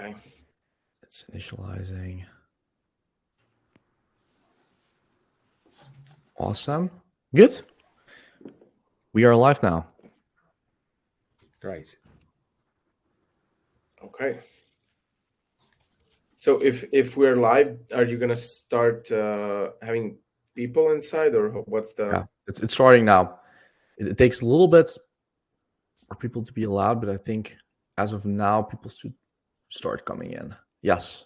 Okay. It's initializing. Awesome. Good. We are live now. Right. Okay. So if we're live, are you gonna start having people inside, or what's the? Yeah, it's starting now. It takes a little bit for people to be allowed, but I think as of now, people should start coming in. Yes,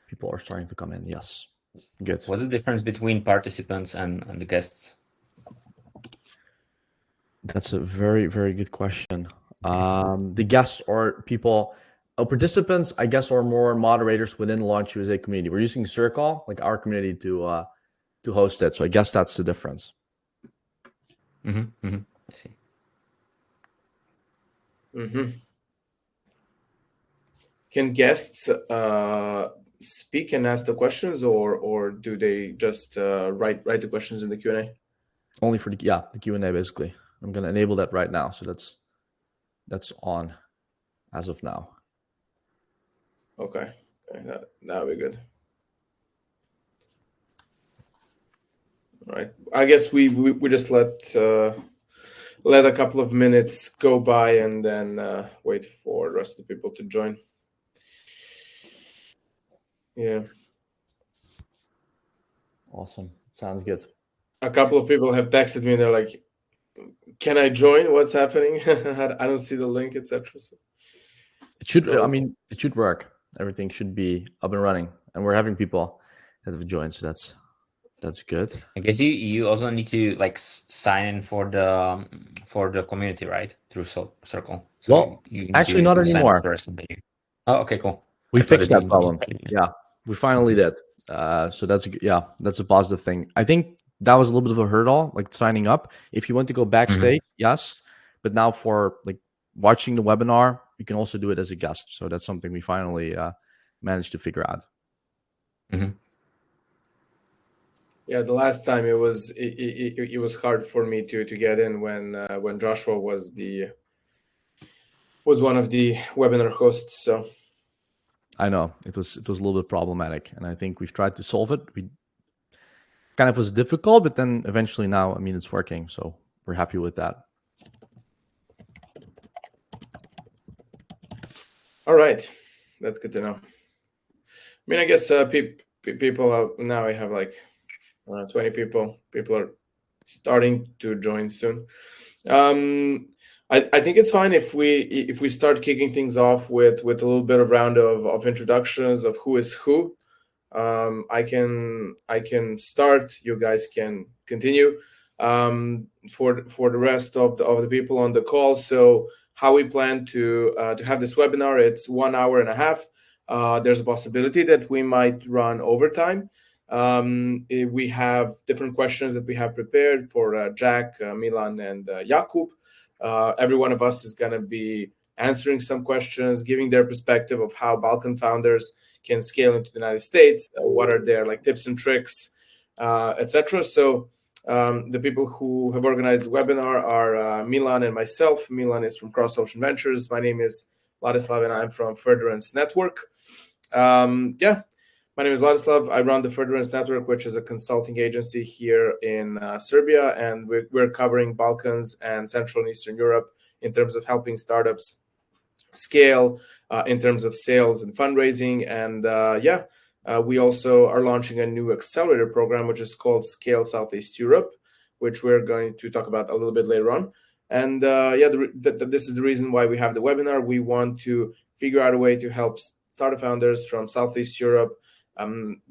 people are starting to come in. Yes, good. What's the difference between participants and the guests? That's a very, very good question. The guests are people, participants, I guess, are more moderators within the Launch USA community. We're using Circle, like our community, to host it. So I guess that's the difference. I see. Can guests speak and ask the questions, or do they just write the questions in the Q&A? Only for the Q&A basically. I'm gonna enable that right now, so that's on as of now. Okay, that'll be good. All right. I guess we just let a couple of minutes go by and then wait for the rest of the people to join. Yeah. Awesome. Sounds good. A couple of people have texted me and they're like, "Can I join? What's happening? I don't see the link, etc." So it should. I mean, it should work. Everything should be up and running, and we're having people that have joined, so that's good. I guess you also need to like sign in for the community, right? Through Circle. So well, actually, not anymore. First and then you... Oh, okay, cool. We fixed that problem. Yeah, we finally did. So that's a positive thing. I think that was a little bit of a hurdle, like signing up. If you want to go backstage, yes, but now for like watching the webinar, you can also do it as a guest. So that's something we finally managed to figure out. Yeah, the last time it was hard for me to get in when Joshua was one of the webinar hosts. So I know it was a little bit problematic, and I think we've tried to solve it. We kind of was difficult, but then eventually now, I mean, it's working, so we're happy with that. All right, that's good to know. I mean, I guess people now I have like 20 people. People are starting to join soon. I think it's fine if we start kicking things off with a little bit of round of introductions of who is who. I can start. You guys can continue. For the rest of the people on the call. So how we plan to have this webinar? It's 1 hour and a half. There's a possibility that we might run overtime. We have different questions that we have prepared for Jack, Milan, and Jakub. Every one of us is going to be answering some questions, giving their perspective of how Balkan founders can scale into the United States, what are their like tips and tricks, etc. So the people who have organized the webinar are Milan and myself. Milan is from Cross Ocean Ventures. My name is Ladislav, and I'm from Furtherance Network. My name is Ladislav. I run the Furtherance Network, which is a consulting agency here in Serbia, and we're covering Balkans and Central and Eastern Europe in terms of helping startups scale in terms of sales and fundraising. And we also are launching a new accelerator program, which is called Scale Southeast Europe, which we're going to talk about a little bit later on. And this is the reason why we have the webinar. We want to figure out a way to help startup founders from Southeast Europe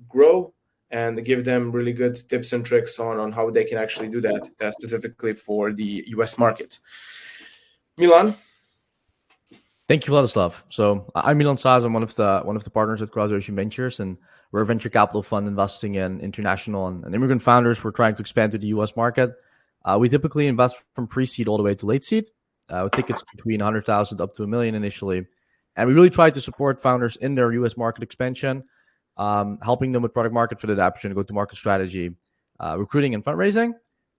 grow and give them really good tips and tricks on how they can actually do that specifically for the US market. Milan? Thank you, Vladislav. So I'm Milan Saz. I'm one of the partners at Cross Ocean Ventures, and we're a venture capital fund investing in international and immigrant founders. We're trying to expand to the U.S. market. We typically invest from pre-seed all the way to late seed, with tickets between 100,000 up to $1 million initially, and we really try to support founders in their U.S. market expansion, helping them with product market fit adaptation, go-to-market strategy, recruiting and fundraising,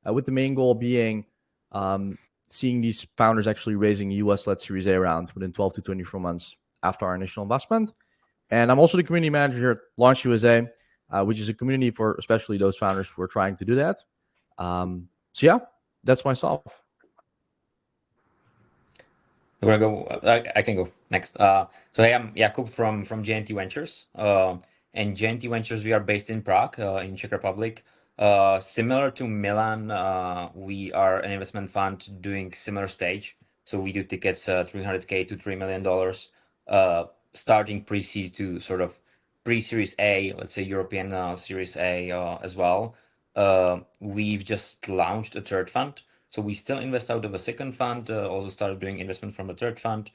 with the main goal being seeing these founders actually raising US-led Series A rounds within 12 to 24 months after our initial investment. And I'm also the community manager here at Launch USA, which is a community for especially those founders who are trying to do that. So yeah, that's myself. You want to go? I can go next. So hey, I'm Jakub from JNT Ventures. And JNT Ventures, we are based in Prague, in Czech Republic. Similar to Milan, we are an investment fund doing similar stage. So we do tickets 300K to $3 million, starting pre-seed to sort of pre-Series A, let's say European Series A as well. We've just launched a third fund. So we still invest out of a second fund, also started doing investment from a third fund,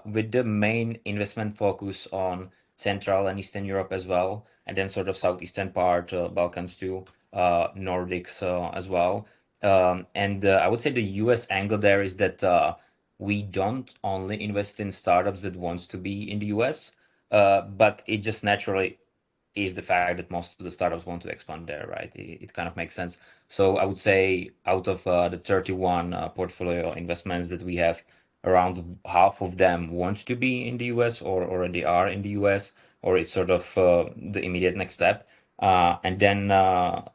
with the main investment focus on Central and Eastern Europe as well, and then sort of southeastern part, Balkans too, Nordics as well. And I would say the US angle there is that we don't only invest in startups that wants to be in the US, but it just naturally is the fact that most of the startups want to expand there, right? It kind of makes sense. So I would say out of the 31 portfolio investments that we have, around half of them want to be in the US or already are in the US, or it's sort of the immediate next step. And then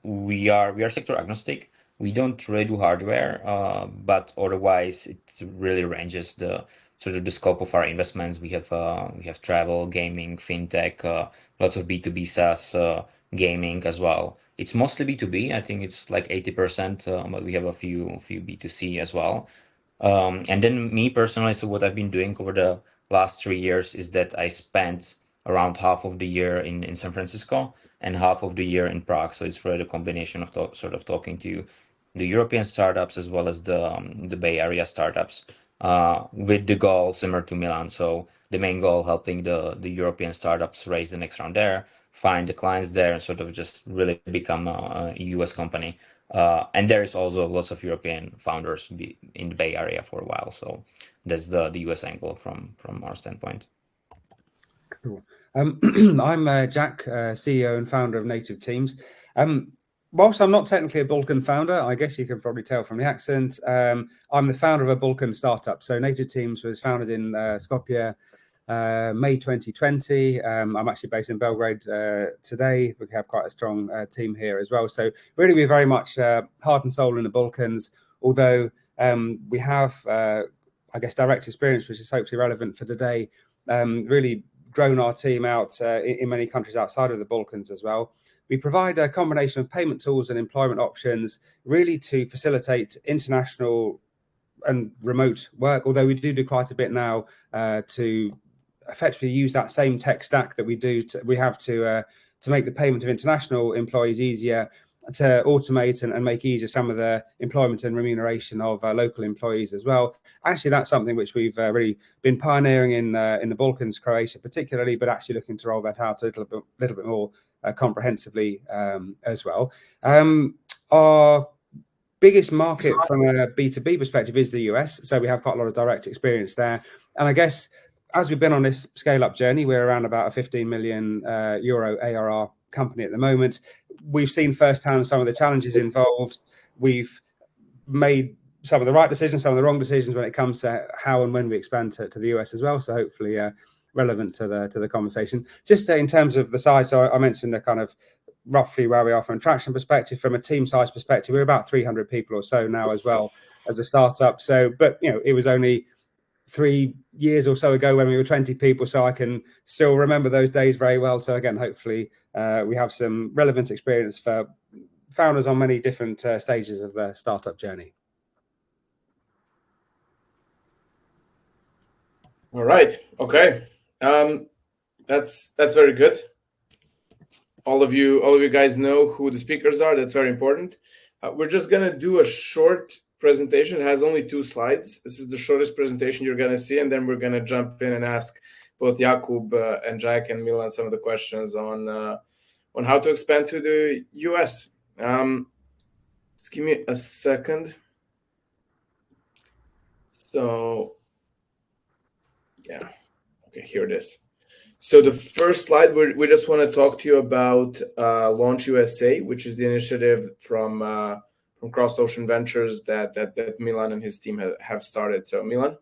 we are sector agnostic. We don't really do hardware, but otherwise it really ranges the sort of the scope of our investments. We have travel, gaming, fintech, lots of B2B SaaS, gaming as well. It's mostly B2B. I think it's like 80%, but we have a few B2C as well. And then me personally, so what I've been doing over the last 3 years is that I spent around half of the year in San Francisco and half of the year in Prague. So it's really a combination of sort of talking to the European startups as well as the Bay Area startups, with the goal similar to Milan. So the main goal helping the European startups raise the next round there, find the clients there, and sort of just really become a US company. And there is also lots of European founders in the Bay Area for a while. So that's the US angle from our standpoint. Cool. I'm Jack, CEO and founder of Native Teams. Whilst I'm not technically a Balkan founder, I guess you can probably tell from the accent, I'm the founder of a Balkan startup. So Native Teams was founded in Skopje, May 2020. I'm actually based in Belgrade today. We have quite a strong team here as well. So really, we're very much heart and soul in the Balkans, although we have, I guess, direct experience, which is hopefully relevant for today, really grown our team out in many countries outside of the Balkans as well. We provide a combination of payment tools and employment options really to facilitate international and remote work, although we do quite a bit now to effectively use that same tech stack that we have to make the payment of international employees easier, to automate and make easier some of the employment and remuneration of local employees as well. Actually, that's something which we've really been pioneering in the Balkans, Croatia particularly, but actually looking to roll that out a little bit more comprehensively as well. Our biggest market from a B2B perspective is the US, so we have quite a lot of direct experience there. And I guess as we've been on this scale-up journey, we're around about a 15 million euro ARR company at the moment. We've seen firsthand some of the challenges involved. We've made some of the right decisions, some of the wrong decisions when it comes to how and when we expand to the US as well. So hopefully relevant to the conversation. Just in terms of the size, so I mentioned the kind of roughly where we are from a traction perspective. From a team size perspective, we're about 300 people or so now as well as a startup. So, but it was only 3 years or so ago when we were 20 people, so I can still remember those days very well. So again, hopefully we have some relevant experience for founders on many different stages of their startup journey. All right. Okay. That's very good. All of you guys know who the speakers are. That's very important. We're just gonna do a short presentation. It has only 2 slides. This is the shortest presentation you're gonna see, and then we're gonna jump in and ask both Jakub and Jack and Milan some of the questions on how to expand to the US. Just give me a second. So yeah, okay, here it is. So the first slide, we just want to talk to you about Launch USA, which is the initiative from Cross Ocean Ventures that Milan and his team have started. So Milan?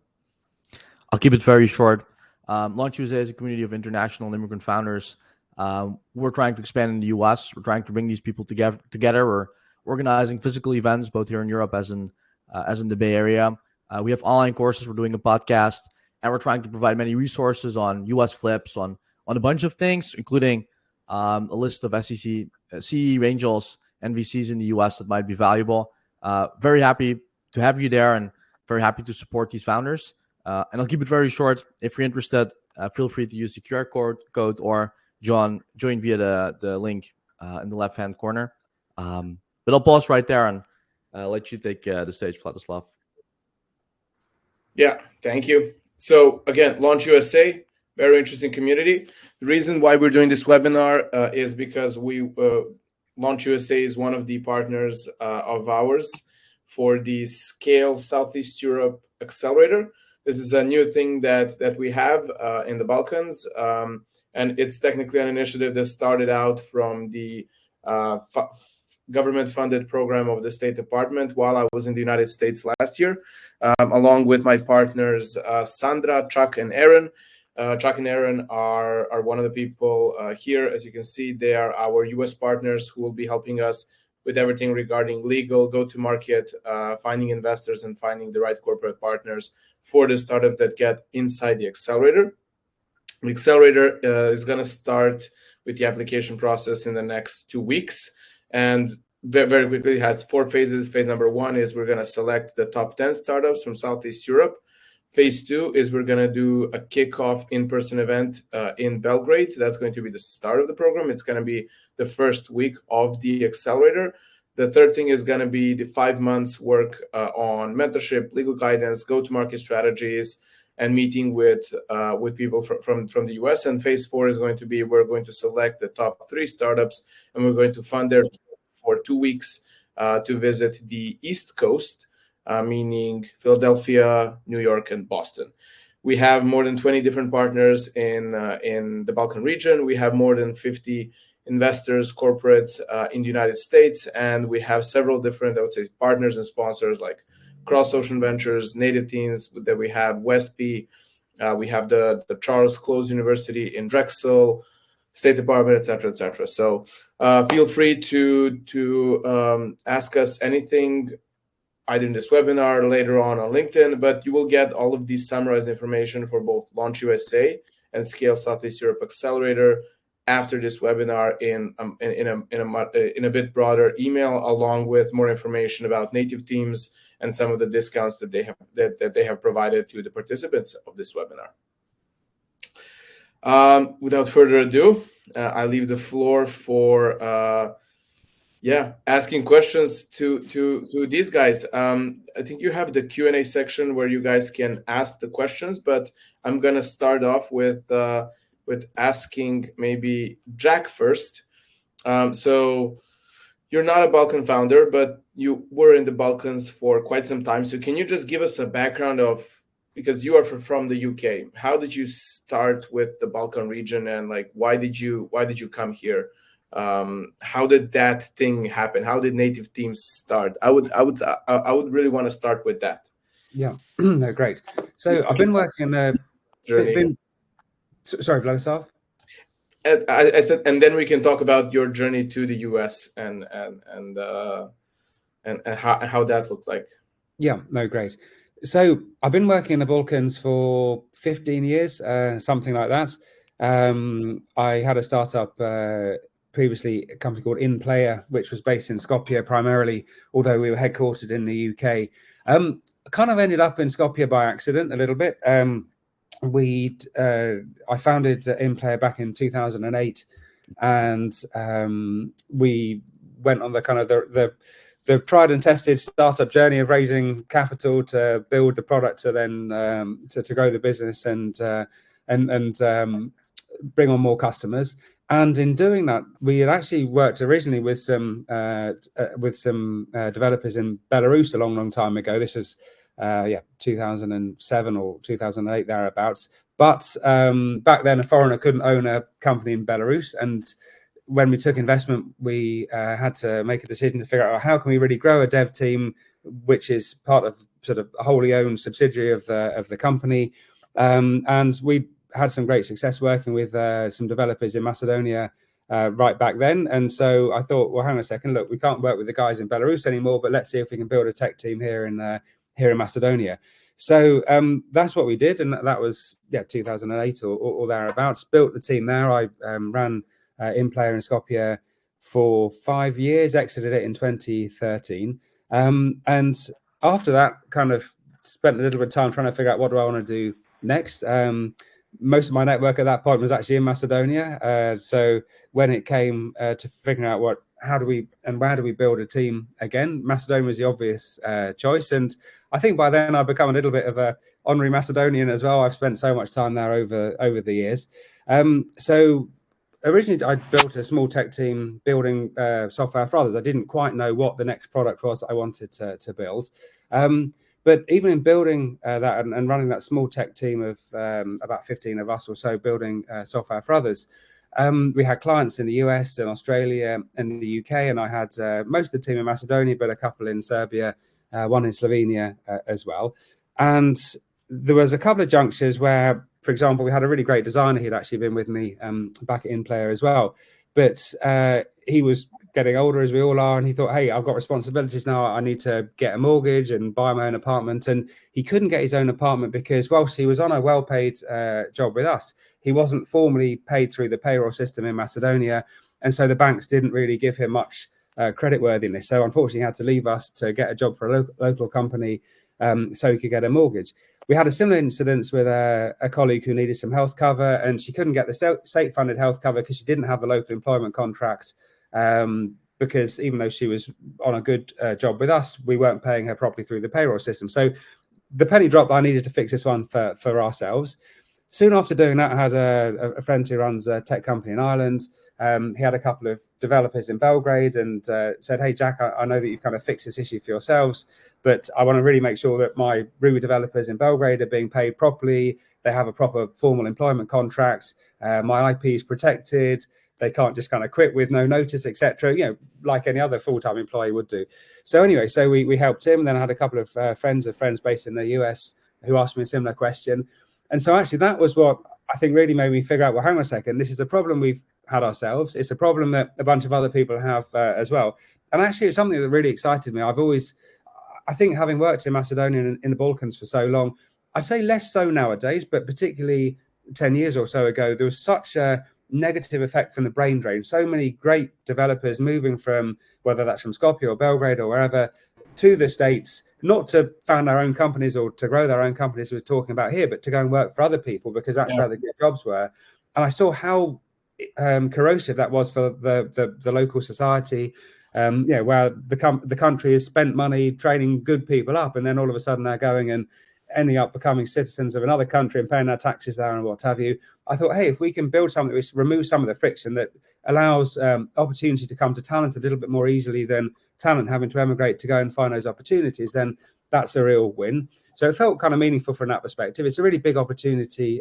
I'll keep it very short. Launch USA is a community of international and immigrant founders. We're trying to expand in the US. We're trying to bring these people together. We're organizing physical events both here in Europe as in the Bay Area. We have online courses. We're doing a podcast, and we're trying to provide many resources on US flips, on a bunch of things, including a list of SEC, CE angels, and VCs in the US that might be valuable. Very happy to have you there, and very happy to support these founders. And I'll keep it very short. If you're interested, feel free to use the QR code or join via the link in the left-hand corner. But I'll pause right there and let you take the stage, Vladislav. Yeah, thank you. So again, Launch USA, very interesting community. The reason why we're doing this webinar is because Launch USA is one of the partners of ours for the Scale Southeast Europe Accelerator. This is a new thing that we have in the Balkans, and it's technically an initiative that started out from the government-funded program of the State Department while I was in the United States last year, along with my partners Sandra, Chuck, and Aaron. Chuck and Aaron are one of the people here. As you can see, they are our US partners who will be helping us with everything regarding legal, go-to-market, finding investors, and finding the right corporate partners for the startup that get inside the accelerator. The accelerator is going to start with the application process in the next 2 weeks. And very, very quickly, it has 4 phases. Phase number 1 is we're going to select the top 10 startups from Southeast Europe. Phase 2 is we're going to do a kickoff in-person event in Belgrade. That's going to be the start of the program. It's going to be the first week of the accelerator. The third thing is going to be the 5 months work on mentorship, legal guidance, go-to-market strategies, and meeting with people from the US. And phase 4 is going to be we're going to select the top 3 startups, and we're going to fund their for 2 weeks to visit the East Coast, meaning Philadelphia, New York, and Boston. We have more than 20 different partners in the Balkan region. We have more than 50 investors, corporates in the United States, and we have several different, I would say, partners and sponsors like Cross Ocean Ventures, Native Teens, that we have Westby, we have the Charles Close University in Drexel, State Department, et cetera, et cetera. So feel free to ask us anything either in this webinar, later on LinkedIn, but you will get all of these summarized information for both Launch USA and Scale Southeast Europe Accelerator after this webinar in a bit broader email, along with more information about native teams and some of the discounts that they have provided to the participants of this webinar. Without further ado, I leave the floor for asking questions to these guys. I think you have the Q&A section where you guys can ask the questions, but I'm gonna start off with asking maybe Jack first. So you're not a Balkan founder, but you were in the Balkans for quite some time. So can you just give us a background of, because you are from the UK, how did you start with the Balkan region, and like why did you come here? How did that thing happen? How did Native Teams start? I would really want to start with that. Yeah, no, great. So I've been working journey. Sorry, Vladislav. I said, and then we can talk about your journey to the US and how that looked like. Yeah, no, great. So I've been working in the Balkans for 15 years, something like that. I had a startup previously, a company called InPlayer, which was based in Skopje primarily, although we were headquartered in the UK. Kind of ended up in Skopje by accident a little bit. I founded InPlayer back in 2008, and we went on the kind of the tried and tested startup journey of raising capital to build the product, to then to grow the business and bring on more customers. And in doing that, we had actually worked originally with some developers in Belarus a long time ago. This was 2007 or 2008 thereabouts. But back then, a foreigner couldn't own a company in Belarus, and when we took investment, we had to make a decision to figure out how can we really grow a dev team, which is part of sort of a wholly owned subsidiary of the company. And we had some great success working with some developers in Macedonia right back then. And so I thought, well, hang on a second, look, we can't work with the guys in Belarus anymore, but let's see if we can build a tech team here in Macedonia. So that's what we did, and that was 2008 or thereafter. Built the team there. I ran InPlayer in Skopje for 5 years, exited it in 2013, and after that, kind of spent a little bit of time trying to figure out what do I want to do next. Most of my network at that point was actually in Macedonia. So when it came to figuring out how do we build a team again, Macedonia was the obvious choice. And I think by then I've become a little bit of a honorary Macedonian as well. I've spent so much time there over the years. So originally I built a small tech team building software for others. I didn't quite know what the next product was that I wanted to build. But even in building that and running that small tech team of about 15 of us or so building software for others, we had clients in the US and Australia and the UK, and I had most of the team in Macedonia, but a couple in Serbia, one in Slovenia as well. And there was a couple of junctures where, for example, we had a really great designer. He'd actually been with me back at InPlayer as well. But he was getting older, as we all are, and he thought, hey, I've got responsibilities now. I need to get a mortgage and buy my own apartment. And he couldn't get his own apartment because whilst he was on a well-paid job with us, he wasn't formally paid through the payroll system in Macedonia. And so the banks didn't really give him much creditworthiness. So unfortunately, he had to leave us to get a job for a local company so he could get a mortgage. We had a similar incident with a colleague who needed some health cover, and she couldn't get the state-funded health cover because she didn't have the local employment contract. Because even though she was on a good job with us, we weren't paying her properly through the payroll system. So the penny dropped that I needed to fix this one for ourselves. Soon after doing that, I had a friend who runs a tech company in Ireland. He had a couple of developers in Belgrade and said, hey, Jack, I know that you've kind of fixed this issue for yourselves, but I want to really make sure that my Ruby developers in Belgrade are being paid properly. They have a proper formal employment contract. My IP is protected. They can't just kind of quit with no notice, etc. Like any other full-time employee would do. So anyway, so we helped him. Then I had a couple of friends based in the US who asked me a similar question. And so actually that was what I think really made me figure out, well, hang on a second, this is a problem we've had ourselves. It's a problem that a bunch of other people have as well. And actually it's something that really excited me. I think having worked in Macedonia and in the Balkans for so long, I'd say less so nowadays, but particularly 10 years or so ago, there was such a negative effect from the brain drain. So many great developers moving from, whether that's from Skopje or Belgrade or wherever, to the States, not to found their own companies or to grow their own companies we're talking about here, but to go and work for other people because that's where the good jobs were. And I saw how corrosive that was for the local society, where the country has spent money training good people up, and then all of a sudden they're going and ending up becoming citizens of another country and paying their taxes there and what have you. I thought, hey, if we can build something which removes some of the friction that allows opportunity to come to talent a little bit more easily than talent having to emigrate to go and find those opportunities, then that's a real win. So it felt kind of meaningful from that perspective. It's a really big opportunity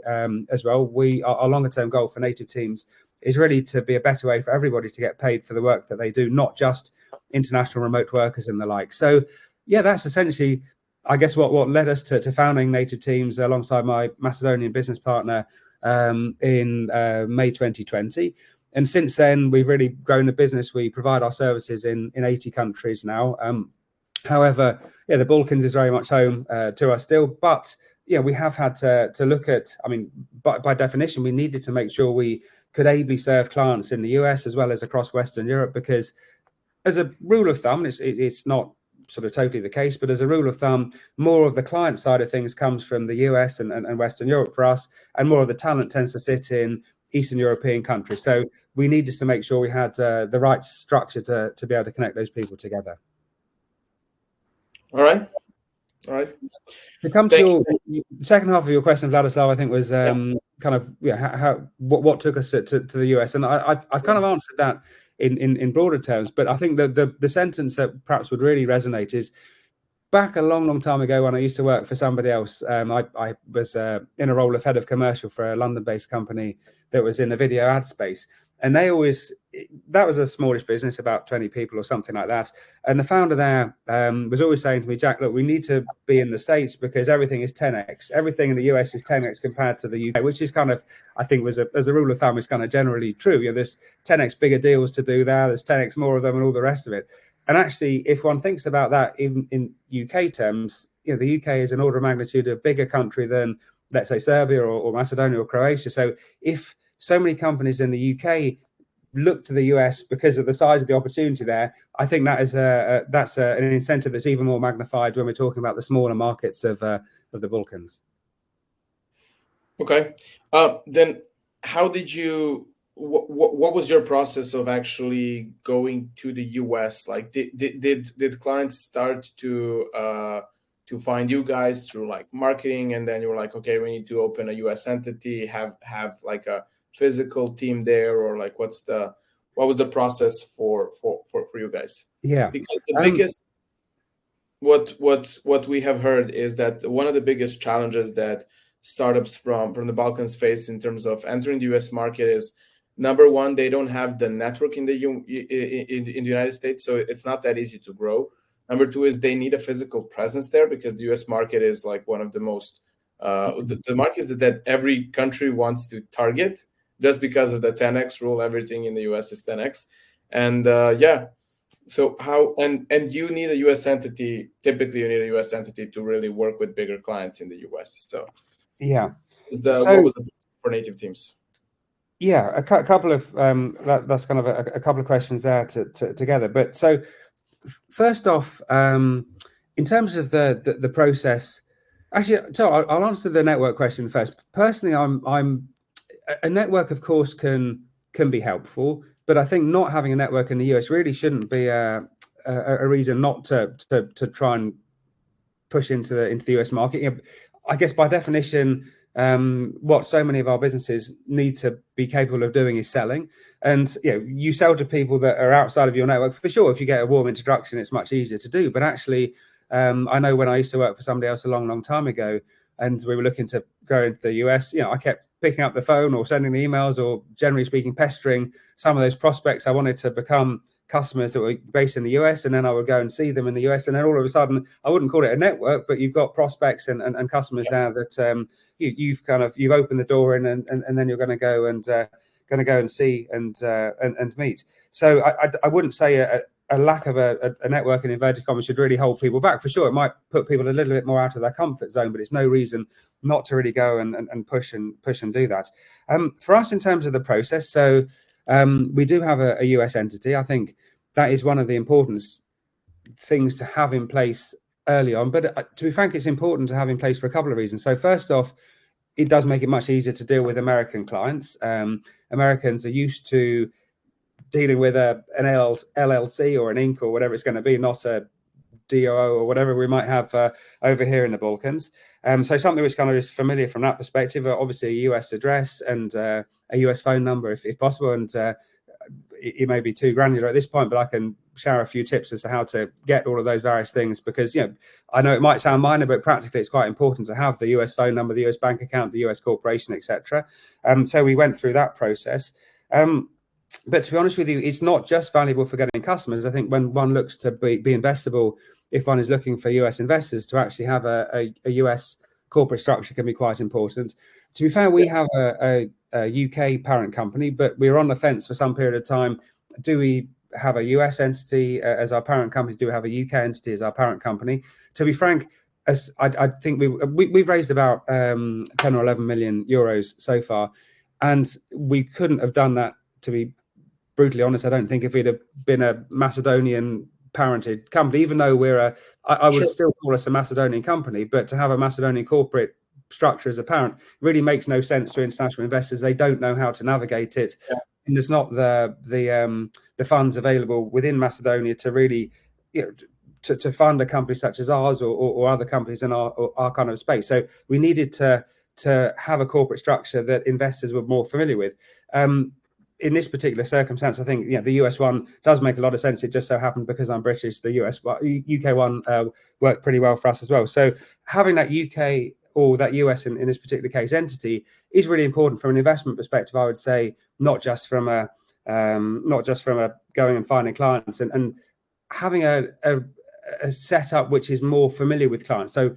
as well. Our longer term goal for native teams is really to be a better way for everybody to get paid for the work that they do, not just international remote workers and the like. So yeah, that's essentially, I guess, what led us to founding Native Teams alongside my Macedonian business partner in May 2020. And since then, we've really grown the business. We provide our services in 80 countries now. However, the Balkans is very much home to us still. But we have had to look at, by definition, we needed to make sure we could ably serve clients in the US as well as across Western Europe, because as a rule of thumb, it's not sort of totally the case, but as a rule of thumb, more of the client side of things comes from the US and Western Europe for us, and more of the talent tends to sit in Eastern European countries. So we needed to make sure we had the right structure to be able to connect those people together. All right. To come to your second half of your question, Vladislav, I think was kind of what took us to the US, and I've kind of answered that in broader terms, but I think the sentence that perhaps would really resonate is, back a long time ago when I used to work for somebody else, I was in a role of head of commercial for a London-based company that was in the video ad space. And they always, that was a smallish business, about 20 people or something like that. And the founder there was always saying to me, Jack, look, we need to be in the States because everything is 10x. Everything in the US is 10x compared to the UK, which is kind of, I think, as a rule of thumb, is kind of generally true. You know, there's 10x bigger deals to do there. There's 10x more of them and all the rest of it. And actually, if one thinks about that even in UK terms, you know, the UK is an order of magnitude a bigger country than, let's say, Serbia or Macedonia or Croatia. So if so many companies in the UK look to the US because of the size of the opportunity there, I think that is an incentive that's even more magnified when we're talking about the smaller markets of the Balkans. Okay. Then how did you? What was your process of actually going to the US? Like, did clients start to find you guys through like marketing, and then you were like, okay, we need to open a US entity, have like a physical team there, or like what was the process for you guys? Yeah, because the biggest what we have heard is that one of the biggest challenges that startups from the Balkans face in terms of entering the US market is, number one, they don't have the network in the United States, so it's not that easy to grow. Number two is they need a physical presence there because the US market is like one of the most the markets that every country wants to target, just because of the 10x rule. Everything in the US is 10x, and yeah. So how and you need a US entity. Typically, you need a US entity to really work with bigger clients in the US. So yeah. what was the for native teams? Yeah, a couple of that's kind of a couple of questions there together. But so first off, in terms of the process, actually, so I'll answer the network question first. Personally, I'm a network, of course, can be helpful, but I think not having a network in the US really shouldn't be a reason not to try and push into the US market. You know, I guess by definition, what so many of our businesses need to be capable of doing is selling. And you know, you sell to people that are outside of your network for sure. If you get a warm introduction, it's much easier to do. But actually, I know when I used to work for somebody else a long time ago, and we were looking to go into the US, you know, I kept picking up the phone or sending the emails, or generally speaking, pestering some of those prospects I wanted to become customers that were based in the US, and then I would go and see them in the US, and then all of a sudden, I wouldn't call it a network, but you've got prospects and customers there that you've opened the door in, and then you're going to go and see and meet. So I wouldn't say a lack of a network in inverted commas should really hold people back. For sure, it might put people a little bit more out of their comfort zone, but it's no reason not to really go and push and do that. For us, in terms of the process, so we do have a US entity. I think that is one of the important things to have in place early on. But to be frank, it's important to have in place for a couple of reasons. So first off, it does make it much easier to deal with American clients. Americans are used to dealing with an LLC or an Inc. or whatever it's going to be, not a DOO or whatever we might have over here in the Balkans. So something which kind of is familiar from that perspective. Obviously, a US address and a US phone number, if possible. And it may be too granular at this point, but I can share a few tips as to how to get all of those various things, because, you know, I know it might sound minor, but practically it's quite important to have the US phone number, the US bank account, the US corporation, etc. So we went through that process. But to be honest with you, it's not just valuable for getting customers. I think when one looks to be investable, if one is looking for US investors, to actually have a US corporate structure can be quite important. To be fair, we have a UK parent company, but we were on the fence for some period of time. Do we have a US entity as our parent company? Do we have a UK entity as our parent company? To be frank, I think we've raised about 10 or 11 million euros so far, and we couldn't have done that, to be brutally honest, I don't think, if we'd have been a Macedonian parented company, even though we're I would still call us a Macedonian company, but to have a Macedonian corporate structure as a parent really makes no sense to international investors. They don't know how to navigate it. Yeah. And there's not the funds available within Macedonia to really, you know, to fund a company such as ours or other companies in our kind of space. So we needed to have a corporate structure that investors were more familiar with. In this particular circumstance, I think, you know, the US one does make a lot of sense. It just so happened because I'm British, the UK one worked pretty well for us as well. So having that UK or that US in this particular case entity is really important from an investment perspective, I would say, not just from a not just from going and finding clients and having a setup which is more familiar with clients. So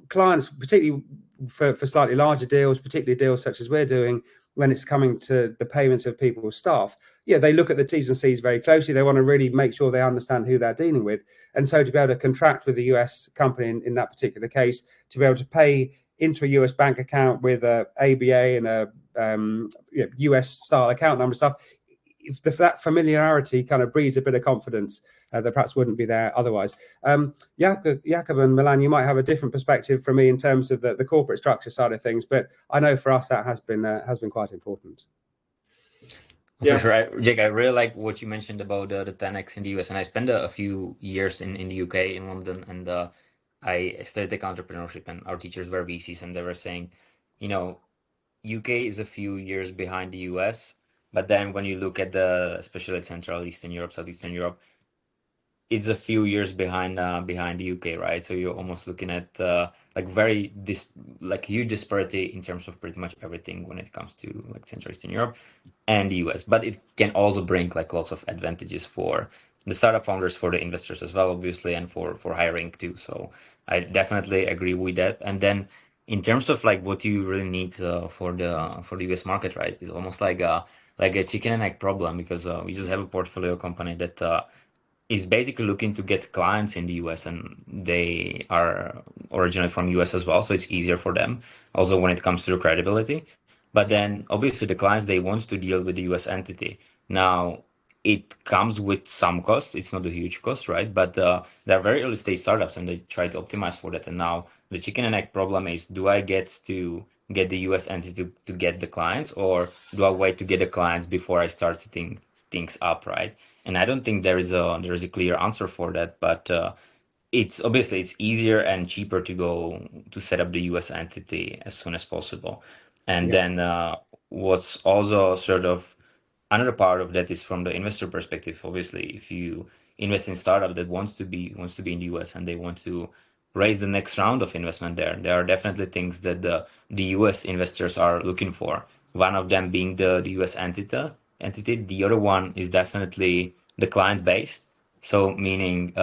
clients, particularly for slightly larger deals, particularly deals such as we're doing, when it's coming to the payments of people's staff, they look at the T's and C's very closely. They want to really make sure they understand who they're dealing with. And so to be able to contract with the US company in that particular case, to be able to pay into a US bank account with a ABA and a US style account number stuff, if that familiarity kind of breeds a bit of confidence that perhaps wouldn't be there otherwise. Jakob and Milan, you might have a different perspective from me in terms of the corporate structure side of things, but I know for us that has been quite important. For sure. Jake, I really like what you mentioned about the 10x in the US, and I spent a few years in the UK, in London, and I studied tech entrepreneurship, and our teachers were VCs, and they were saying, UK is a few years behind the US, but then when you look at especially Central Eastern Europe, Southeastern Europe, it's a few years behind the UK, right? So you're almost looking at huge disparity in terms of pretty much everything when it comes to like Central Eastern Europe and the US. But it can also bring like lots of advantages for the startup founders, for the investors as well, obviously, and for hiring too. So I definitely agree with that. And then in terms of like what you really need for the US market, right, is almost like a chicken and egg problem, because we just have a portfolio company that is basically looking to get clients in the US, and they are originally from US as well, so it's easier for them also when it comes to the credibility. But then obviously the clients, they want to deal with the US entity. Now it comes with some cost. It's not a huge cost, right? But they're very early stage startups, and they try to optimize for that. And now the chicken and egg problem is, do I get the US entity to get the clients, or do I wait to get the clients before I start setting things up, right? And I don't think there is a clear answer for that, but it's obviously it's easier and cheaper to go to set up the US entity as soon as possible. And then what's also sort of another part of that is from the investor perspective. Obviously, if you invest in startup that wants to be in the US and they want to raise the next round of investment there are definitely things that the US investors are looking for. One of them being the US entity. The other one is definitely the client base. So meaning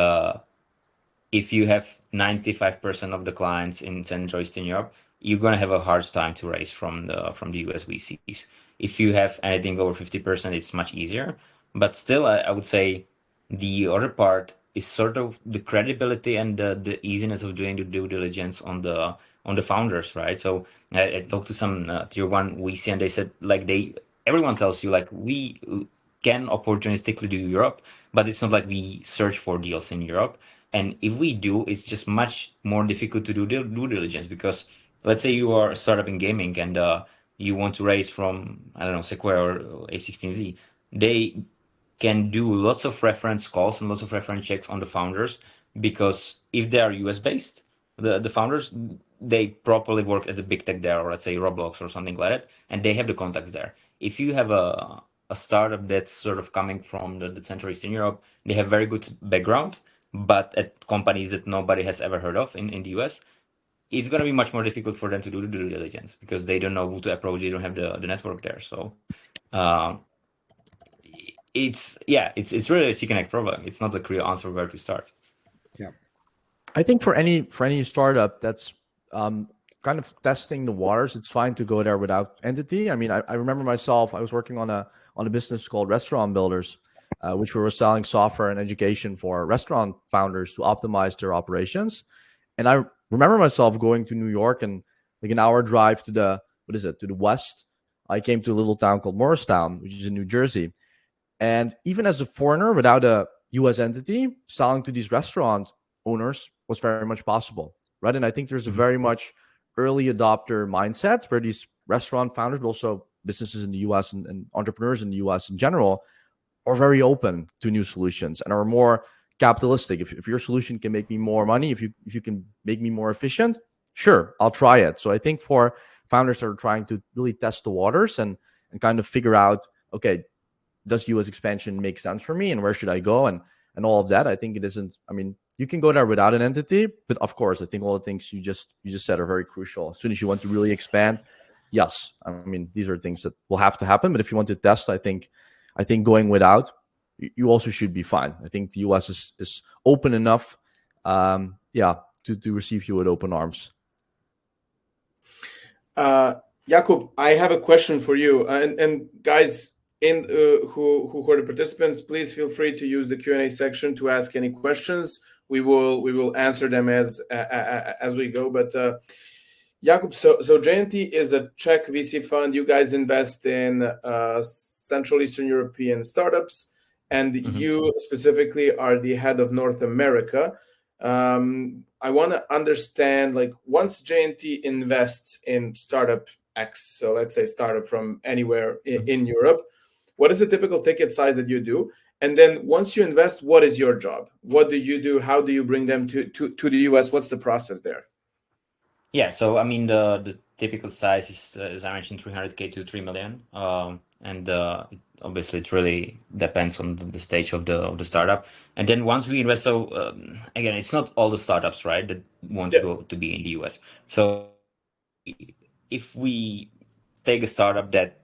if you have 95% of the clients in Central Eastern Europe, you're gonna have a hard time to raise from the US VCs. If you have anything over 50%, it's much easier. But still, I would say the other part is sort of the credibility and the easiness of doing the due diligence on the founders, right? So I talked to some tier one VC, and they said like everyone tells you like we can opportunistically do Europe, but it's not like we search for deals in Europe. And if we do, it's just much more difficult to do due diligence, because let's say you are a startup in gaming and you want to raise from, I don't know, Sequoia or A16Z. They can do lots of reference calls and lots of reference checks on the founders, because if they are US based, the founders, they properly work at the big tech there, or let's say Roblox or something like that, and they have the contacts there. If you have a startup that's sort of coming from the Central Eastern Europe, they have very good background, but at companies that nobody has ever heard of in the US, it's going to be much more difficult for them to do the due diligence, because they don't know who to approach. They don't have the network there. So um, it's really a chicken egg problem. It's not a clear answer where to start. Yeah, I think for any startup that's kind of testing the waters, it's fine to go there without entity. I mean, I remember myself, I was working on a business called Restaurant Builders, which we were selling software and education for restaurant founders to optimize their operations. And I remember myself going to New York, and like an hour drive to the west. I came to a little town called Morristown, which is in New Jersey. And even as a foreigner without a US entity, selling to these restaurant owners was very much possible, right? And I think there's a very much early adopter mindset where these restaurant founders, but also businesses in the US and entrepreneurs in the US in general, are very open to new solutions and are more capitalistic. If your solution can make me more money, if you can make me more efficient, sure, I'll try it. So I think for founders that are trying to really test the waters and kind of figure out, okay, does US expansion make sense for me, and where should I go, and all of that, I think it isn't. I mean, you can go there without an entity, but of course, I think all the things you just said are very crucial. As soon as you want to really expand, yes, I mean, these are things that will have to happen. But if you want to test, I think I think going without, you also should be fine. I think the US is open enough, yeah, to receive you with open arms. Jakub, I have a question for you, and guys in who are the participants, please feel free to use the Q&A section to ask any questions. We will answer them as we go. But Jakub, so JNT is a Czech VC fund. You guys invest in Central Eastern European startups, and you specifically are the head of North America. I want to understand, like, once JNT invests in startup X, so let's say startup from anywhere in Europe, what is the typical ticket size that you do? And then once you invest, what is your job? What do you do? How do you bring them to the US? What's the process there? Yeah, so I mean the typical size is, as I mentioned, 300K to 3 million. And obviously it really depends on the stage of the startup. And then once we invest, so again, it's not all the startups, right, that want to Yeah. go to be in the US. So if we take a startup that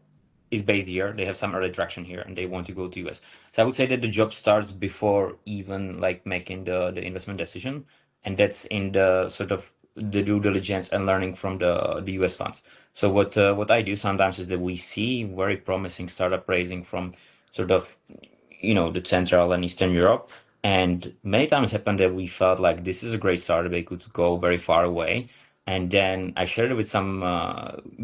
is based here, they have some early traction here, and they want to go to US. So I would say that the job starts before even like making the investment decision, and that's in the sort of the due diligence and learning from the US funds. So what I do sometimes is that we see very promising startup raising from sort of the Central and Eastern Europe, and many times happened that we felt like this is a great startup, they could go very far away. And then I shared it with some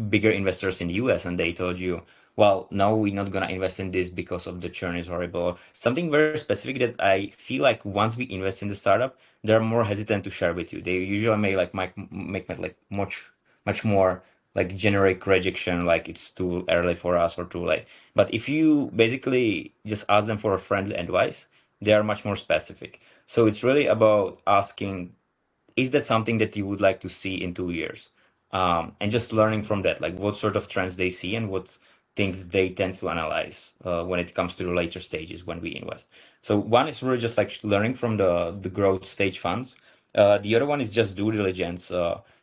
bigger investors in the US, and they told you, well, no, we're not gonna invest in this because of the churn is horrible. Something very specific that I feel like once we invest in the startup, they're more hesitant to share with you. They usually may like make like much more like generic rejection, like it's too early for us or too late. But if you basically just ask them for a friendly advice, they are much more specific. So it's really about asking, is that something that you would like to see in 2 years? And just learning from that, like what sort of trends they see and what things they tend to analyze when it comes to the later stages when we invest. So one is really just like learning from the growth stage funds. The other one is just due diligence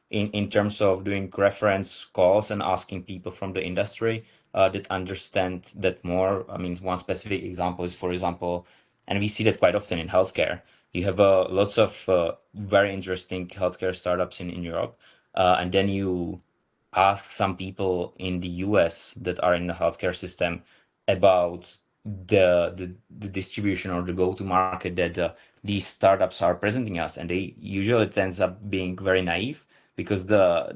in terms of doing reference calls and asking people from the industry that understand that more. I mean, one specific example is, for example, and we see that quite often in healthcare. You have lots of very interesting healthcare startups in Europe, and then you ask some people in the US that are in the healthcare system about the distribution or the go-to market that these startups are presenting us, and they usually it ends up being very naive because the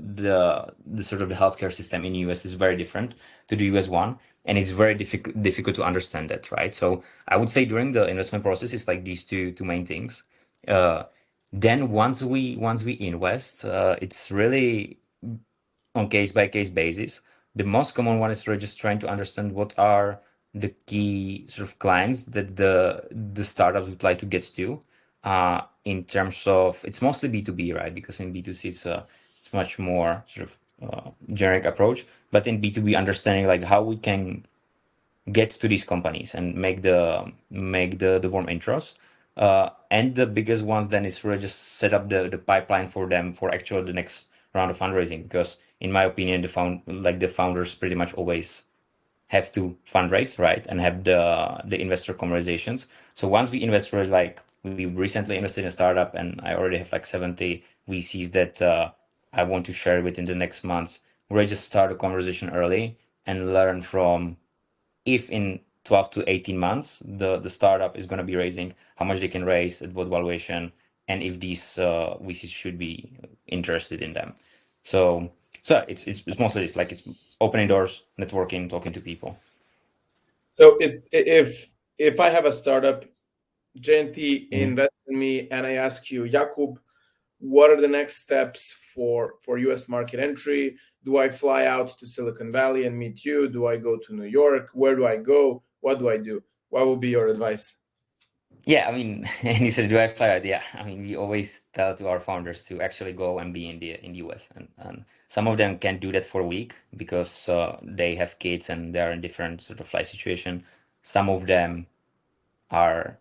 sort of the healthcare system in the US is very different to the US one, and it's very difficult to understand that, right? So I would say during the investment process, it's like these two main things. Uh, then once we invest, it's really on case by case basis. The most common one is really just trying to understand what are the key sort of clients that the startups would like to get to. In terms of it's mostly B2B, right? Because in B2C it's much more sort of generic approach. But in B2B, understanding like how we can get to these companies and make the warm intros. And the biggest ones then is really just set up the pipeline for them for actually the next round of fundraising. Because in my opinion, the founders pretty much always have to fundraise, right? And have the investor conversations. So once we invest, really like we recently invested in a startup and I already have like 70 VCs that I want to share within the next months. We just start a conversation early and learn from if in 12 to 18 months the startup is going to be raising, how much they can raise, at what valuation, and if these VCs should be interested in them. So it's mostly it's like it's opening doors, networking, talking to people. So if I have a startup, JNT Mhm. invest in me, and I ask you, Jakub, what are the next steps for US market entry? Do I fly out to Silicon Valley and meet you? Do I go to New York? Where do I go? What do I do? What will be your advice? Yeah, I mean, and you said, do I fly out? Yeah, I mean, we always tell to our founders to actually go and be in the US, and some of them can't do that for a week because they have kids and they are in different sort of life situation. Some of them are,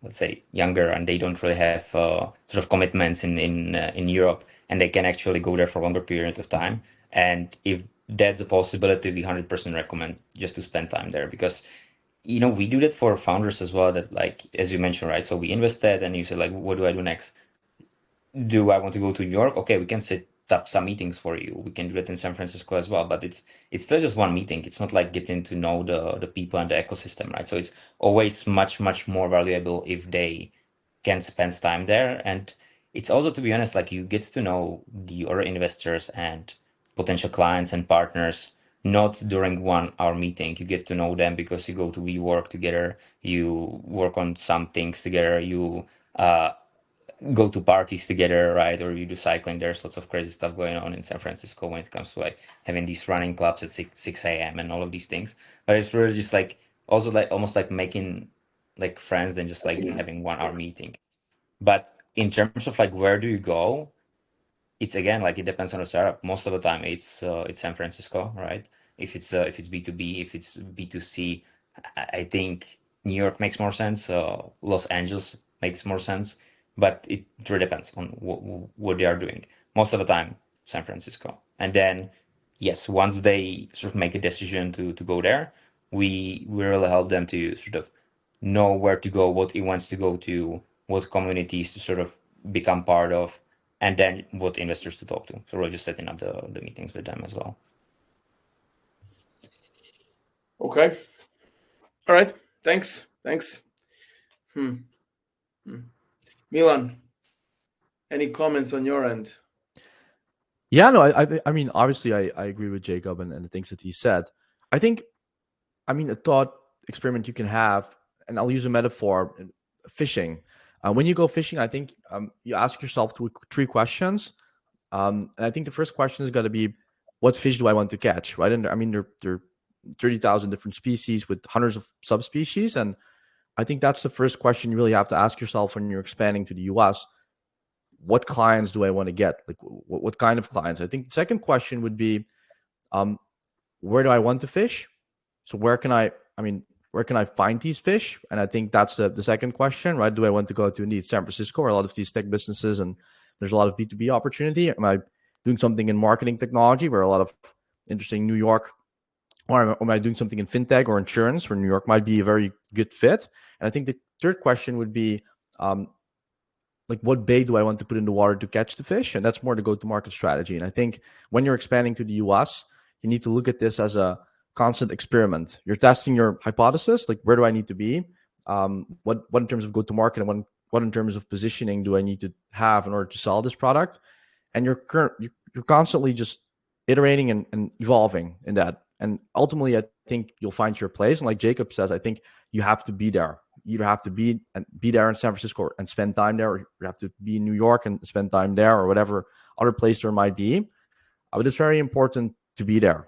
let's say, younger and they don't really have sort of commitments in Europe, and they can actually go there for a longer period of time. And if that's a possibility, we 100% recommend just to spend time there because we do that for founders as well, that like, as you mentioned, right? So we invested and you said like, what do I do next? Do I want to go to New York? Okay, we can set up some meetings for you. We can do it in San Francisco as well, but it's still just one meeting. It's not like getting to know the people and the ecosystem, right? So it's always much more valuable if they can spend time there. And it's also, to be honest, like you get to know the other investors and potential clients and partners not during 1 hour meeting. You get to know them because you go to WeWork together, you work on some things together, you go to parties together, right? Or you do cycling. There's lots of crazy stuff going on in San Francisco when it comes to like having these running clubs at 6 a.m. and all of these things. But it's really just like also like almost like making like friends than just like having 1 hour meeting. But in terms of like where do you go? It's again like it depends on the startup. Most of the time, it's San Francisco, right? If it's B2B, if it's B2C, I think New York makes more sense. Los Angeles makes more sense, but it really depends on what they are doing. Most of the time, San Francisco, and then yes, once they sort of make a decision to go there, we really help them to sort of know where to go, what events to go to, what communities to sort of become part of, and then what investors to talk to. So we're just setting up the meetings with them as well. Okay. All right. Thanks. Thanks. Hmm. Milan, any comments on your end? Yeah, no, I mean, obviously, I agree with Jacob and the things that he said. I think, I mean, a thought experiment you can have, and I'll use a metaphor, fishing. When you go fishing, I think you ask yourself three questions. And I think the first question is going to be, what fish do I want to catch, right? And I mean, there are 30,000 different species with hundreds of subspecies. And I think that's the first question you really have to ask yourself when you're expanding to the US. What clients do I want to get? Like, what kind of clients? I think the second question would be, um, where do I want to fish? So where can I find these fish? And I think that's the second question, right? Do I want to go to indeed San Francisco or a lot of these tech businesses and there's a lot of B2B opportunity? Am I doing something in marketing technology where a lot of interesting New York, or am I doing something in fintech or insurance where New York might be a very good fit? And I think the third question would be, um, like, what bait do I want to put in the water to catch the fish? And that's more the go-to-market strategy. And I think when you're expanding to the US, you need to look at this as a constant experiment. You're testing your hypothesis, like where do I need to be? What in terms of go-to-market and what in terms of positioning do I need to have in order to sell this product? And you're constantly just iterating and evolving in that. And ultimately, I think you'll find your place. And like Jacob says, I think you have to be there. You either have to be there in San Francisco and spend time there, or you have to be in New York and spend time there, or whatever other place there might be. But it's very important to be there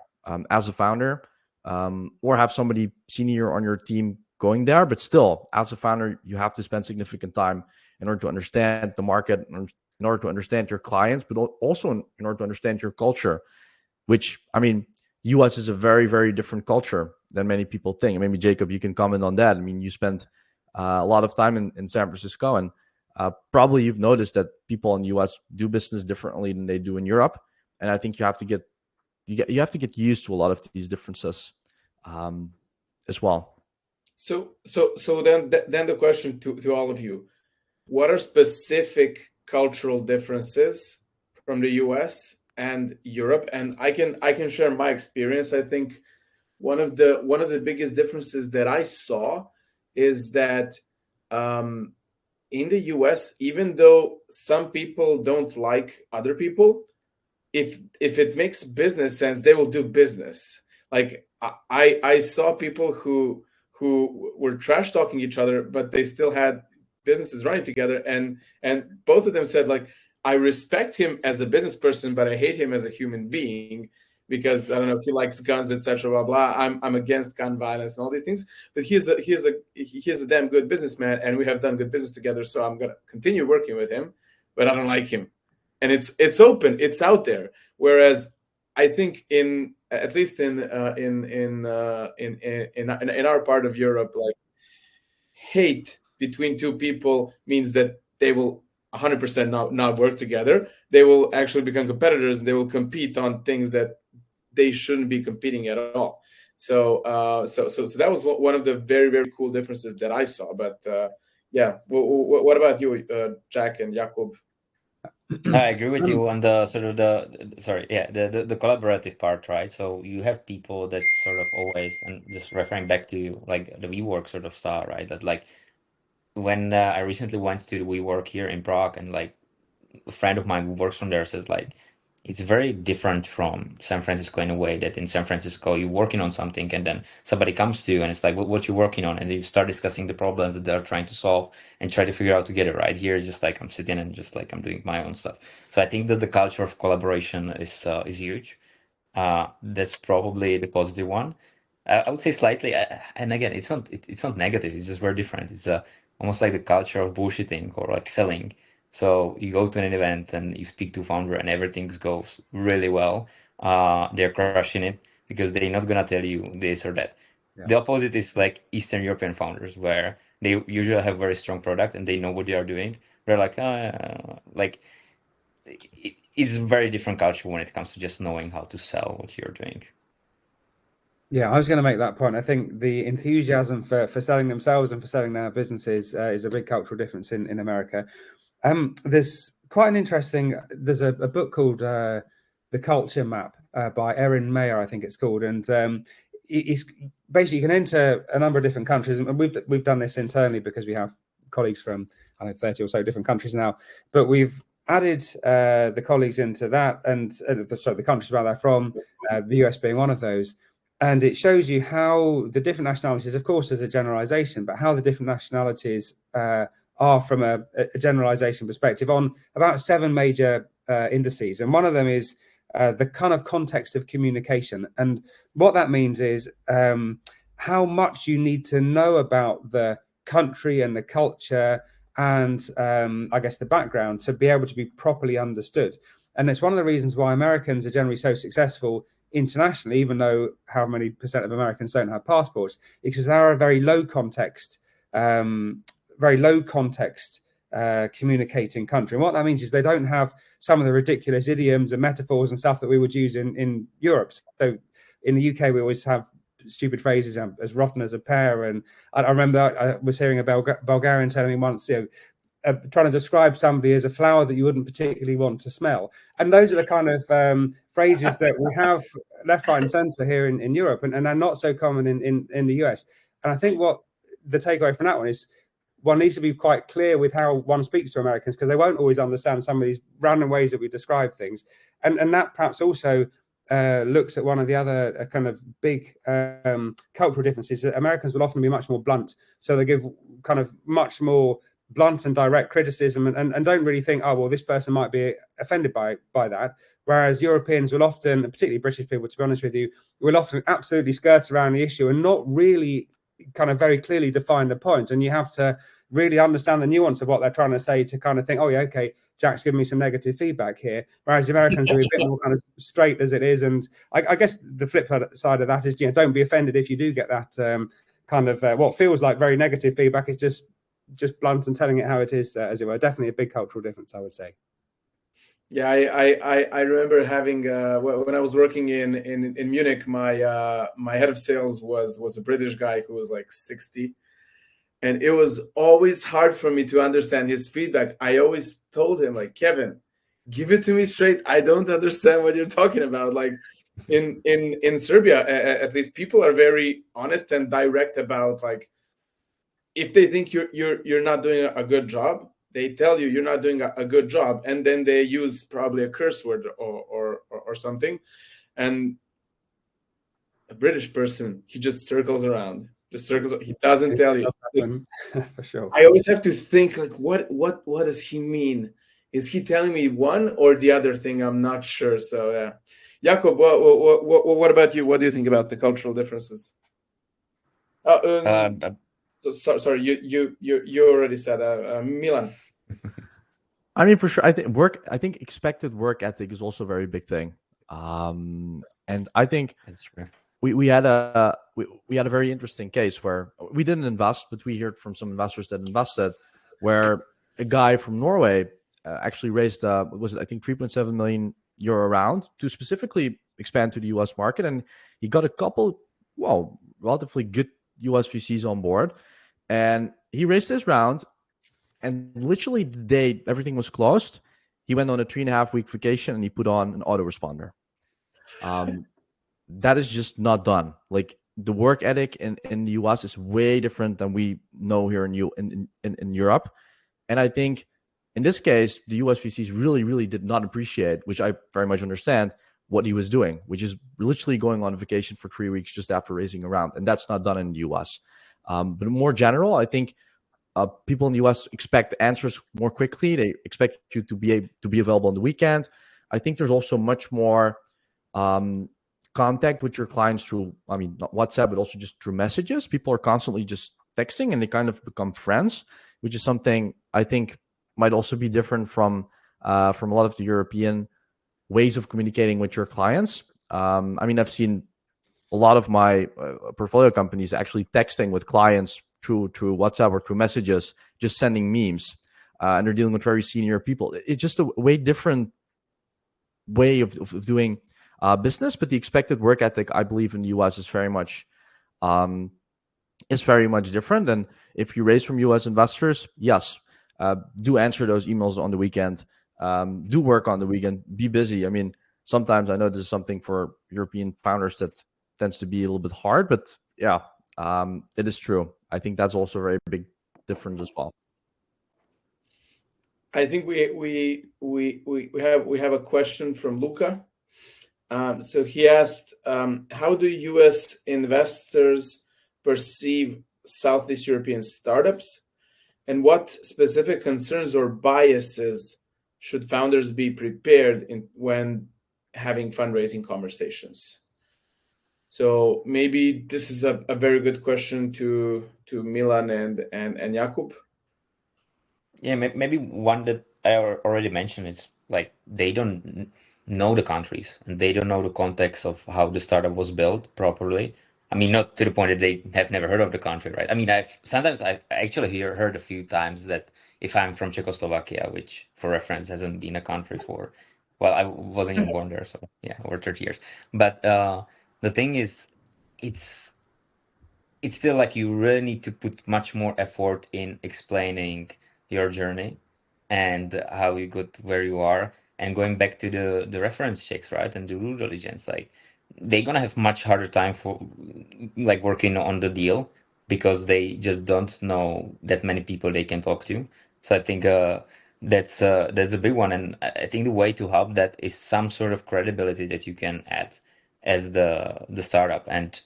as a founder, or have somebody senior on your team going there. But still, as a founder, you have to spend significant time in order to understand the market, in order to understand your clients, but also in order to understand your culture, which, I mean, US is a very different culture than many people think. Maybe Jacob, you can comment on that. I mean, you spent a lot of time in San Francisco, and probably you've noticed that people in the US do business differently than they do in Europe. And I think you have to get used to a lot of these differences as well. So then the question to all of you: what are specific cultural differences from the US and Europe? And I can share my experience. I think one of the biggest differences that I saw is that um, in the US, even though some people don't like other people, if it makes business sense, they will do business. Like I saw people who were trash talking each other, but they still had businesses running together, and both of them said like, I respect him as a business person, but I hate him as a human being because I don't know, he likes guns, etc. Blah blah. I'm against gun violence and all these things, but he's a damn good businessman, and we have done good business together. So I'm gonna continue working with him, but I don't like him, and it's open, it's out there. Whereas I think in at least in our part of Europe, like, hate between two people means that they will 100% not work together. They will actually become competitors, and they will compete on things that they shouldn't be competing at all. So that was one of the very, very cool differences that I saw. But yeah, what about you, Jack and Jakub? No, I agree with you on the sort of sorry, yeah, the collaborative part, right? So you have people that sort of always, and just referring back to like the WeWork sort of style, right? That like when I recently went to the WeWork here in Prague, and like a friend of mine who works from there says like it's very different from San Francisco in a way that in San Francisco you're working on something and then somebody comes to you and it's like what you working on, and you start discussing the problems that they're trying to solve and try to figure out together. Right here, it's just like I'm sitting and just like I'm doing my own stuff. So I think that the culture of collaboration is huge. That's probably the positive one. I would say slightly, and again, it's not negative. It's just very different. It's almost like the culture of bullshitting or like selling. So you go to an event and you speak to founder and everything goes really well. They're crushing it because they're not gonna tell you this or that. Yeah. The opposite is like Eastern European founders, where they usually have very strong product and they know what they are doing. They're like it's a very different culture when it comes to just knowing how to sell what you're doing. Yeah, I was going to make that point. I think the enthusiasm for selling themselves and for selling their businesses is a big cultural difference in America. There's quite an interesting. There's a book called The Culture Map by Erin Mayer, I think it's called, and it's basically you can enter a number of different countries, and we've done this internally because we have colleagues from 30 or so different countries now, but we've added the colleagues into that, and sorry, the countries where they're from, the US being one of those. And it shows you how the different nationalities, of course, there's a generalization, but how the different nationalities are from a generalization perspective on about 7 major indices. And one of them is the kind of context of communication. And what that means is how much you need to know about the country and the culture and I guess the background to be able to be properly understood. And it's one of the reasons why Americans are generally so successful internationally, even though how many percent of Americans don't have passports, because they're a very low context communicating country. And what that means is they don't have some of the ridiculous idioms and metaphors and stuff that we would use in Europe. So in the UK, we always have stupid phrases as rotten as a pear. And I remember I was hearing a Bulgarian telling me once, trying to describe somebody as a flower that you wouldn't particularly want to smell. And those are the kind of phrases that we have left, right, and centre here in Europe, and are not so common in the US. And I think what the takeaway from that one is one needs to be quite clear with how one speaks to Americans, because they won't always understand some of these random ways that we describe things. And that perhaps also looks at one of the other kind of big cultural differences, that Americans will often be much more blunt. So they give kind of much more blunt and direct criticism and don't really think, oh, well, this person might be offended by that. Whereas Europeans will often, and particularly British people, to be honest with you, will often absolutely skirt around the issue and not really kind of very clearly define the point. And you have to really understand the nuance of what they're trying to say to kind of think, oh, yeah, okay, Jack's giving me some negative feedback here. Whereas the Americans are a bit more kind of straight as it is. And I guess the flip side of that is, don't be offended if you do get that kind of what feels like very negative feedback. Is just blunt and telling it how it is, as it were. Definitely a big cultural difference, I would say. Yeah, I remember having when I was working in Munich, my head of sales was a British guy who was like 60, and it was always hard for me to understand his feedback. I always told him, like, Kevin, give it to me straight. I don't understand what you're talking about. Like in Serbia, at least, people are very honest and direct about, like, if they think you're not doing a good job, they tell you you're not doing a good job, and then they use probably a curse word or something. And a British person, he just circles around, he doesn't tell you. For sure. I always have to think, like, what does he mean? Is he telling me one or the other thing? I'm not sure. So yeah. Jakob, what about you? What do you think about the cultural differences? Sorry, you already said Milan. I mean, for sure. I think expected work ethic is also a very big thing. And I think That's true. we had a very interesting case where we didn't invest, but we heard from some investors that invested, where a guy from Norway actually raised was it, I think, 3.7 million euro round to specifically expand to the US market, and he got a couple well, relatively good US VCs on board. And he raised his round, and literally the day everything was closed, he went on a 3.5 week vacation and he put on an autoresponder. That is just not done. Like the work ethic in the US is way different than we know here in Europe. And I think in this case, the US VCs really, really did not appreciate, which I very much understand, what he was doing, which is literally going on vacation for 3 weeks just after raising a round. And that's not done in the US. But more general, I think people in the US expect answers more quickly. They expect you to be available on the weekend. I think there's also much more contact with your clients through, I mean, not WhatsApp, but also just through messages. People are constantly just texting and they kind of become friends, which is something I think might also be different from a lot of the European ways of communicating with your clients. I mean, I've seen a lot of my portfolio companies actually texting with clients through WhatsApp or through messages, just sending memes, and they're dealing with very senior people. It's just a way different way of doing business, but the expected work ethic, I believe, in the US um, is very much different. And if you raise from US investors, yes, do answer those emails on the weekend. Do work on the weekend. Be busy. I mean, sometimes I know this is something for European founders that tends to be a little bit hard, but yeah, it is true. I think that's also a very big difference as well. I think we have a question from Luca. So he asked, how do U.S. investors perceive Southeast European startups, and what specific concerns or biases should founders be prepared when having fundraising conversations? So maybe this is a very good question to Milan and Jakub. Yeah, maybe one that I already mentioned is like they don't know the countries and they don't know the context of how the startup was built properly. I mean, not to the point that they have never heard of the country, right? I mean, I've actually heard a few times that if I'm from Czechoslovakia, which for reference hasn't been a country for, well, I wasn't even born there, so yeah, over 30 years. But the thing is, it's it's still like you really need to put much more effort in explaining your journey and how you got where you are, and going back to the reference checks, right, and the due diligence. Like they're gonna have much harder time for like working on the deal because they just don't know that many people they can talk to. So I think that's a big one, and I think the way to help that is some sort of credibility that you can add as the startup. And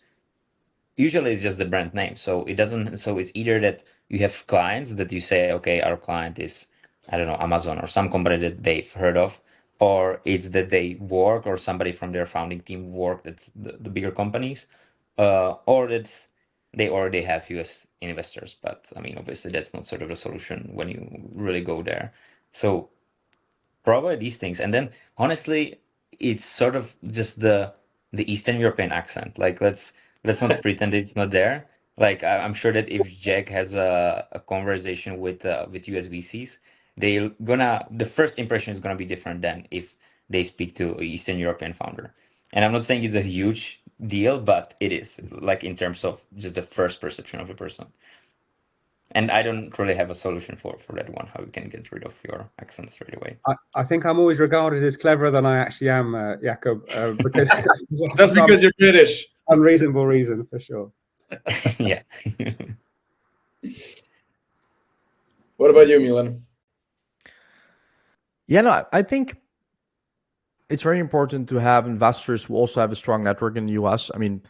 usually it's just the brand name. So it doesn't, so it's either that you have clients that you say, okay, our client is, I don't know, Amazon or some company that they've heard of, or it's that they work or somebody from their founding team worked at the bigger companies, or that they already have US investors. But I mean, obviously that's not sort of a solution when you really go there. So probably these things. And then honestly, it's sort of just the Eastern European accent. Like let's not pretend it's not there. Like I'm sure that if Jack has a conversation with US VCs, they gonna the first impression is gonna be different than if they speak to a Eastern European founder. And I'm not saying it's a huge deal, but it is, like in terms of just the first perception of a person. And I don't really have a solution for that one, how you can get rid of your accent straight away. I think I'm always regarded as cleverer than I actually am, Jakub, because That's because you're British. Unreasonable reason for sure. Yeah. What about you, Milan? Yeah, no, I think it's very important to have investors who also have a strong network in the US. I mean,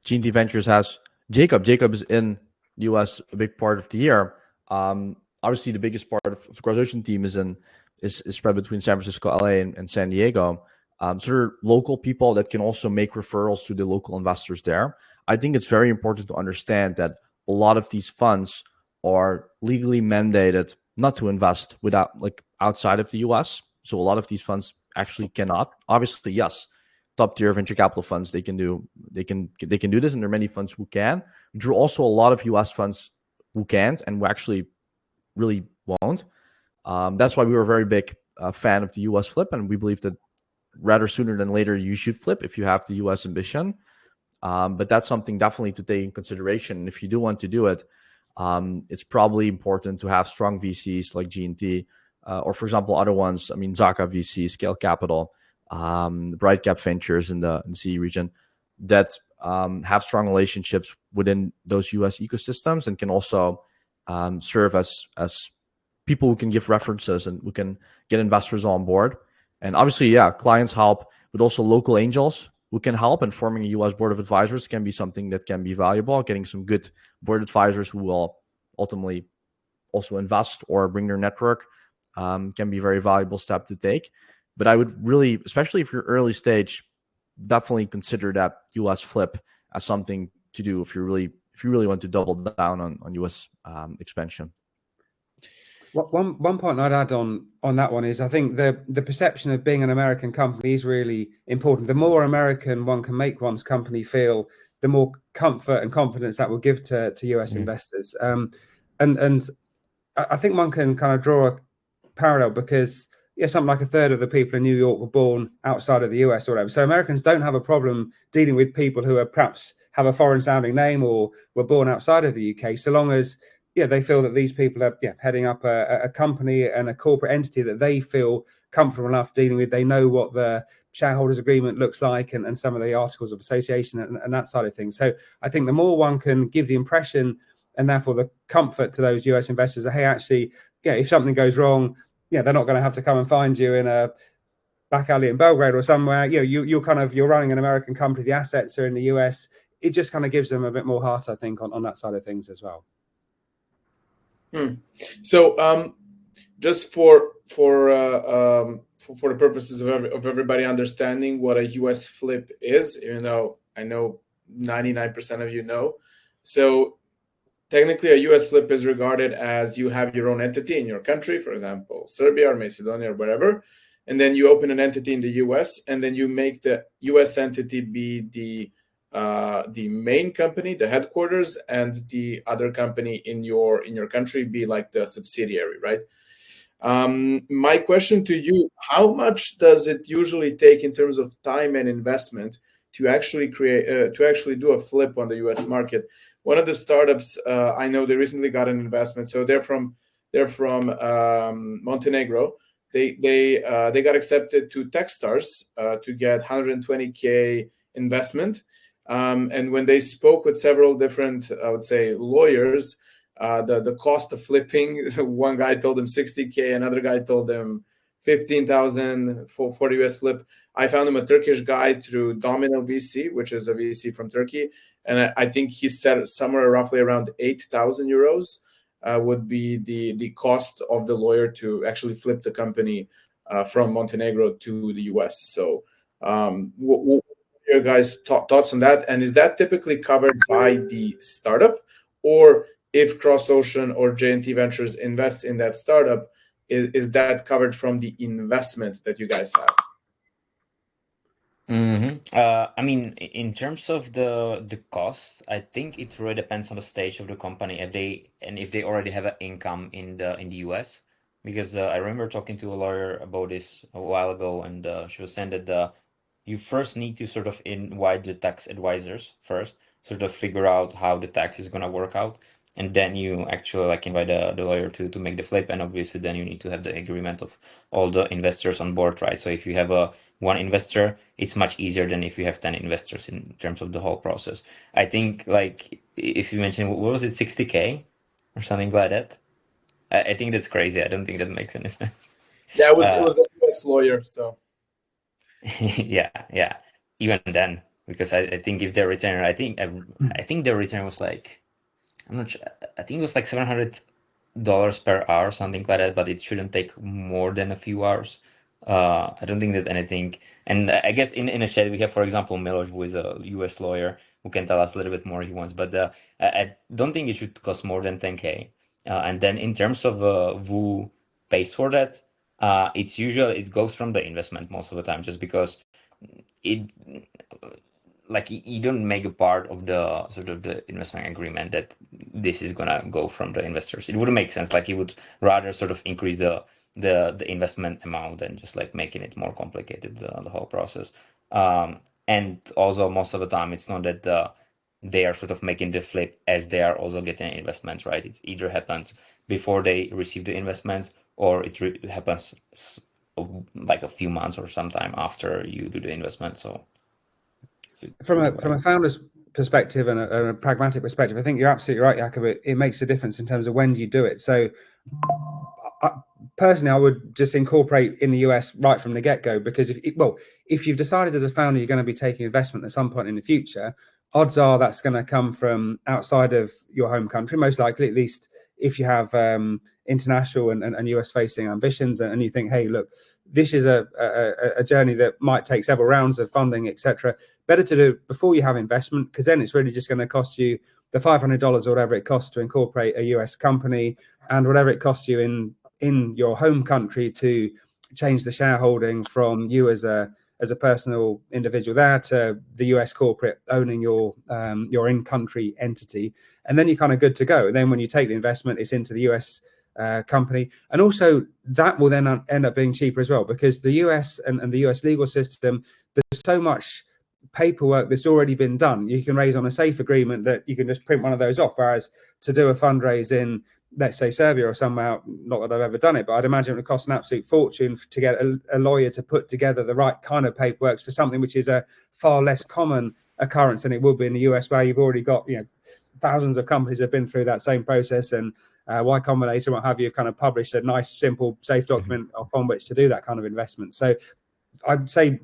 G&T Ventures has Jacob. Jacob is in the US a big part of the year. Obviously, the biggest part of the Cross Ocean team is spread between San Francisco, LA, and San Diego. So there are local people that can also make referrals to the local investors there. I think it's very important to understand that a lot of these funds are legally mandated not to invest without like outside of the US. So a lot of these funds actually cannot. Obviously, yes, top tier venture capital funds they can do this, and there are many funds who can. There are also a lot of US funds who can't and who actually really won't. That's why we were a very big fan of the US flip, and we believe that rather sooner than later you should flip if you have the US ambition. But that's something definitely to take in consideration. And if you do want to do it, it's probably important to have strong VCs like G&T, or for example, other ones. I mean, Zaka VC, Scale Capital, Bright Cap Ventures in the CE region that have strong relationships within those US ecosystems and can also serve as people who can give references and who can get investors on board. And obviously, yeah, clients help, but also local angels who can help. And forming a US board of advisors can be something that can be valuable. Getting some good board advisors who will ultimately also invest or bring their network can be a very valuable step to take. But I would really, especially if you're early stage, definitely consider that US flip as something to do if you really want to double down on US expansion. One point I'd add on that one is I think the perception of being an American company is really important. The more American one can make one's company feel, the more comfort and confidence that will give to US investors. And I think one can kind of draw a parallel because something like a third of the people in New York were born outside of the US or whatever. So Americans don't have a problem dealing with people who are perhaps have a foreign sounding name or were born outside of the UK, so long as they feel that these people are heading up a company and a corporate entity that they feel comfortable enough dealing with. They know what the shareholders agreement looks like and some of the articles of association and that side of things. So I think the more one can give the impression and therefore the comfort to those US investors that, hey, actually, if something goes wrong, they're not going to have to come and find you in a back alley in Belgrade or somewhere. You're running an American company, the assets are in the US. It just kind of gives them a bit more heart, I think, on that side of things as well. So just for the purposes of everybody understanding what a US flip is, even though I know 99% of you know. So technically, a US flip is regarded as you have your own entity in your country, for example, Serbia or Macedonia or whatever, and then you open an entity in the US, and then you make the US entity be the main company, the headquarters, and the other company in your country be like the subsidiary, right? My question to you: how much does it usually take in terms of time and investment to actually do a flip on the US market? One of the startups I know, they recently got an investment, so they're from Montenegro. They got accepted to Techstars to get 120K investment. And when they spoke with several different, I would say, lawyers, the cost of flipping, one guy told them 60K, another guy told them 15,000 for the US flip. I found him a Turkish guy through Domino VC, which is a VC from Turkey, and I think he said somewhere roughly around 8,000 euros would be the cost of the lawyer to actually flip the company from Montenegro to the US. So what are your guys' thoughts on that? And is that typically covered by the startup, or if Cross Ocean or J&T Ventures invests in that startup, is that covered from the investment that you guys have? I mean, in terms of the costs, I think it really depends on the stage of the company if they already have an income in the US. Because I remember talking to a lawyer about this a while ago, and she was saying that you first need to sort of invite the tax advisors first, sort of figure out how the tax is gonna work out, and then you actually like invite the lawyer to make the flip, and obviously then you need to have the agreement of all the investors on board, right? So if you have one investor, it's much easier than if you have 10 investors in terms of the whole process. I think like if you mentioned, what was it, 60K or something like that? I think that's crazy. I don't think that makes any sense. Yeah, it was a US lawyer, so. Yeah. Even then, because I think if their return, I think their return was like, I'm not sure. I think it was like $700 per hour, something like that. But it shouldn't take more than a few hours. I don't think that anything. And I guess in a chat we have, for example, Miloš, who is a US lawyer, who can tell us a little bit more if he wants. But I don't think it should cost more than 10K. And then in terms of who pays for that, it goes from the investment most of the time, just because it like you don't make a part of the sort of the investment agreement that this is gonna go from the investors. It wouldn't make sense. Like you would rather sort of increase the investment amount than just like making it more complicated, the whole process. And also most of the time, it's not that they are sort of making the flip as they are also getting investments, right? It's either happens before they receive the investments, or it happens like a few months or sometime after you do the investment. So From a founder's perspective and a pragmatic perspective, I think you're absolutely right, Jakob. It makes a difference in terms of when you do it. So personally, I would just incorporate in the US right from the get-go, because if you've decided as a founder you're going to be taking investment at some point in the future, odds are that's going to come from outside of your home country, most likely, at least if you have international and US facing ambitions, and you think, hey, look, this is a journey that might take several rounds of funding, etc. Better to do before you have investment, because then it's really just going to cost you the $500 or whatever it costs to incorporate a US company, and whatever it costs you in your home country to change the shareholding from you as a personal individual there to the US corporate owning your in-country entity, and then you're kind of good to go. And then when you take the investment, it's into the US company, and also that will then end up being cheaper as well, because the US and the US legal system, there's so much paperwork that's already been done. You can raise on a safe agreement that you can just print one of those off, whereas to do a fundraise in, let's say, Serbia or somewhere, not that I've ever done it, but I'd imagine it would cost an absolute fortune to get a lawyer to put together the right kind of paperwork for something which is a far less common occurrence than it would be in the US, where you've already got, thousands of companies have been through that same process, and Y Combinator, what have you, kind of published a nice, simple, safe document upon which to do that kind of investment. So I'd say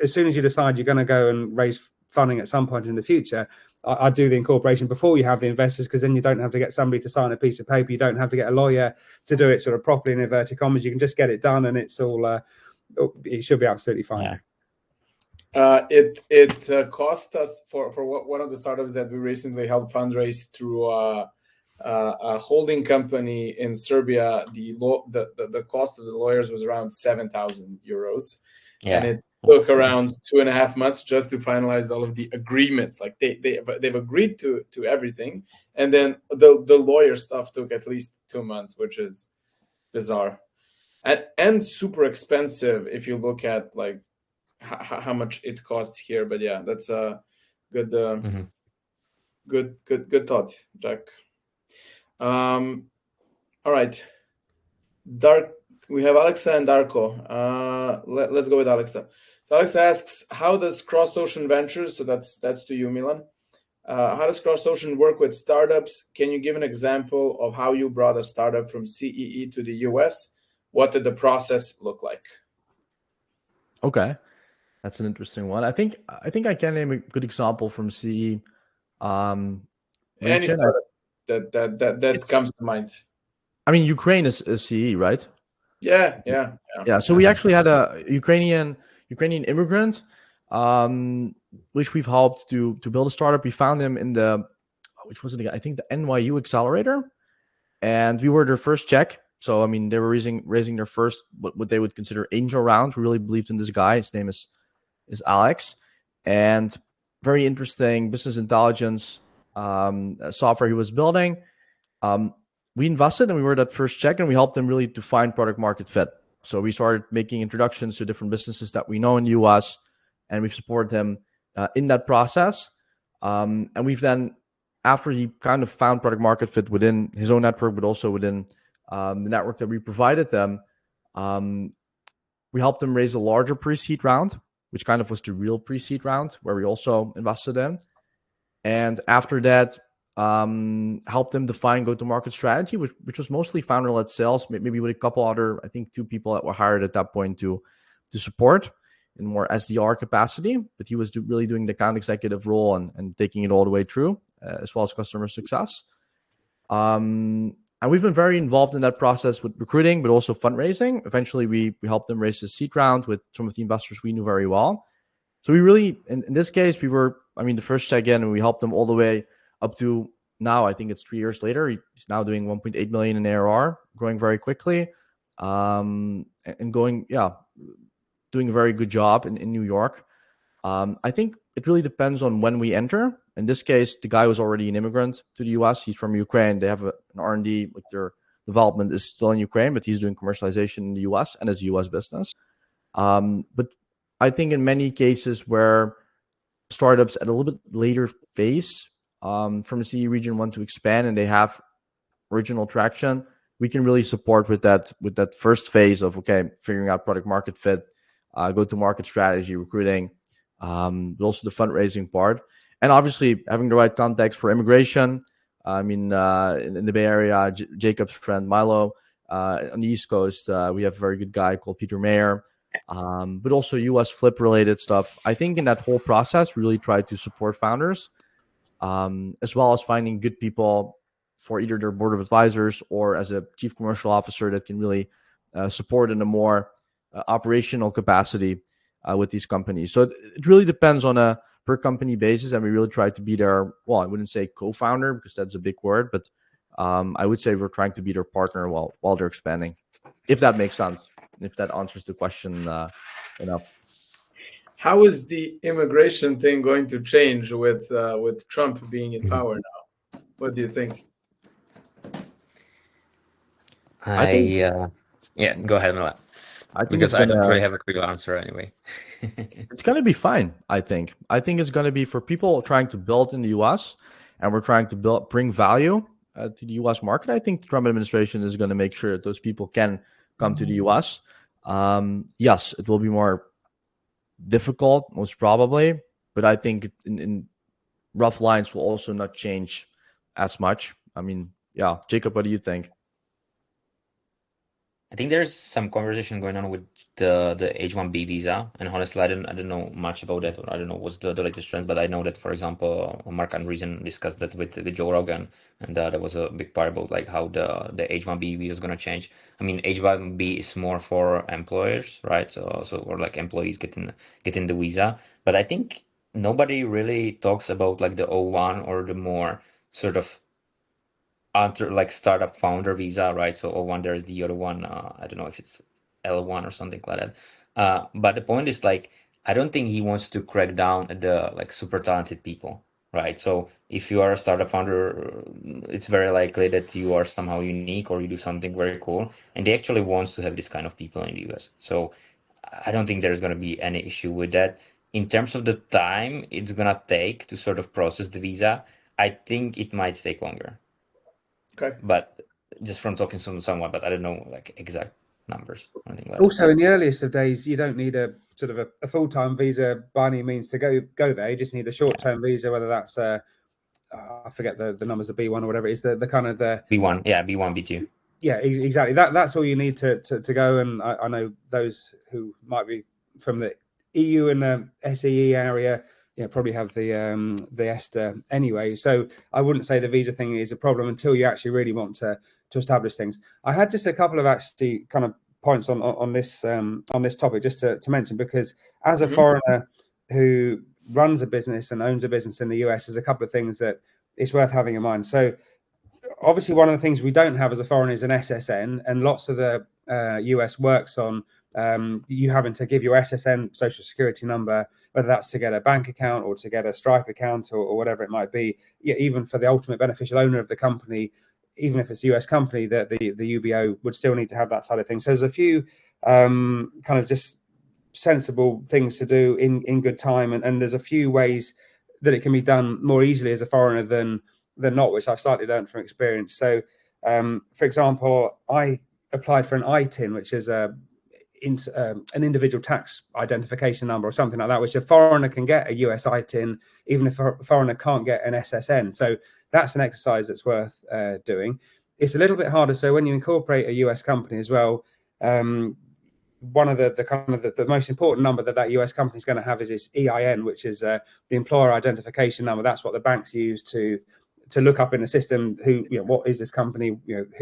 as soon as you decide you're going to go and raise funding at some point in the future, I'd do the incorporation before you have the investors, because then you don't have to get somebody to sign a piece of paper. You don't have to get a lawyer to do it sort of properly in inverted commas. You can just get it done, and it's all. It should be absolutely fine. Yeah. It cost us for one of the startups that we recently helped fundraise through a holding company in Serbia. The cost of the lawyers was around 7,000 euros, and it took around 2.5 months just to finalize all of the agreements. Like they've agreed to everything, and then the lawyer stuff took at least 2 months, which is bizarre and super expensive if you look at like how much it costs here. But yeah, that's a good good thought, Jack. All right, we have Alexa and Darko. Let's go with Alexa. So Alexa asks, how does Cross Ocean Ventures, so that's to you, Milan, how does Cross Ocean work with startups? Can you give an example of how you brought a startup from CEE to the US? What did the process look like? Okay, that's an interesting one. I think I can name a good example from CE. Any startup that comes to mind. I mean, Ukraine is CE, right? Yeah. So we actually had a Ukrainian immigrant, which we've helped to build a startup. We found him in which was it again? I think the NYU accelerator, and we were their first check. So I mean, they were raising their first what they would consider angel round. We really believed in this guy. His name is Alex, and very interesting business intelligence software he was building. We invested and we were that first check, and we helped them really to find product market fit. So we started making introductions to different businesses that we know in the US, and we've supported him in that process. And we've then, after he kind of found product market fit within his own network, but also within the network that we provided them, we helped them raise a larger pre-seed round, which kind of was the real pre-seed round where we also invested in. And after that, helped them define go-to-market strategy, which was mostly founder-led sales, maybe with a couple other, I think 2 people that were hired at that point to support in more SDR capacity. But he was really doing the account executive role and taking it all the way through, as well as customer success. And we've been very involved in that process with recruiting, but also fundraising. Eventually, we helped them raise the seed round with some of the investors we knew very well. So we really, in this case, we were, the first check-in, and we helped them all the way up to now. I think it's 3 years later. He's now doing 1.8 million in ARR, growing very quickly, and doing a very good job in New York. I think it really depends on when we enter. In this case, the guy was already an immigrant to the US. He's from Ukraine. They have an R&D, like their development is still in Ukraine, but he's doing commercialization in the US and as a US business. But I think in many cases where startups at a little bit later phase from the CE region want to expand and they have original traction, we can really support with that first phase of figuring out product market fit, go to market strategy, recruiting, but also the fundraising part, and obviously having the right context for immigration. I mean, in the Bay Area, Jacob's friend Milo. On the East Coast, we have a very good guy called Peter Mayer. But also US flip related stuff. I think in that whole process, really try to support founders, as well as finding good people for either their board of advisors or as a chief commercial officer that can really support in a more operational capacity with these companies. So it really depends on a per company basis, and we really try to be their, well, I wouldn't say co-founder because that's a big word, but I would say we're trying to be their partner while they're expanding, if that makes sense, if that answers the question enough. How is the immigration thing going to change with Trump being in power now? What do you think? I think Yeah, go ahead, Milan. I think Because it's I don't gonna really have a clear answer anyway. it's gonna be fine. I think it's gonna be for people trying to build in the U.S. and we're trying to bring value to the U.S. market. I think the Trump administration is going to make sure that those people can come to the U.S. Yes, it will be more difficult, most probably, but I think in rough lines will also not change as much. I mean, yeah, Jacob, what do you think? I think there's some conversation going on with the H-1B visa, and honestly, I don't know much about that, or I don't know what's the latest trends, but I know that, for example, Mark Andreessen discussed that with Joe Rogan, and there was a big part about like how the H-1B visa is going to change. I mean, H-1B is more for employers, right? So or like employees getting the visa, but I think nobody really talks about like the O1 or the more sort of under like startup founder visa, right? So O1, there's the other one. I don't know if it's L1 or something like that. But the point is like, I don't think he wants to crack down at the like super talented people, right? So if you are a startup founder, it's very likely that you are somehow unique or you do something very cool, and they actually wants to have this kind of people in the US. So I don't think there's going to be any issue with that. In terms of the time it's going to take to sort of process the visa, I think it might take longer, Okay. but just from talking to someone, but I don't know like exact numbers or anything like that. Also, in the earliest of days, you don't need a sort of a full-time visa by any means to go there. You just need a short-term visa, whether that's I forget the numbers of B1 or whatever it is, the kind of the B1, yeah, B1, B2. yeah, exactly. That's all you need to go. And I know those who might be from the EU and the SEE area, probably have the ESTA anyway. So I wouldn't say the visa thing is a problem until you actually really want to establish things. I had just a couple of actually kind of points on this topic just to mention, because as a foreigner who runs a business and owns a business in the US, there's a couple of things that it's worth having in mind. So obviously, one of the things we don't have as a foreigner is an SSN, and lots of the US works on you having to give your SSN, social security number, whether that's to get a bank account or to get a Stripe account or whatever it might be. Yeah, even for the ultimate beneficial owner of the company, even if it's a US company, that the UBO would still need to have that side of things. So there's a few kind of just sensible things to do in good time, and there's a few ways that it can be done more easily as a foreigner than not, which I've slightly learned from experience. So, for example, I applied for an ITIN, which is an individual tax identification number or something like that, which a foreigner can get a US ITIN, even if a foreigner can't get an SSN. So that's an exercise that's worth doing. It's a little bit harder. So when you incorporate a US company as well, one of the kind of the most important number that US company is going to have is its EIN, which is the employer identification number. That's what the banks use to look up in the system what is this company,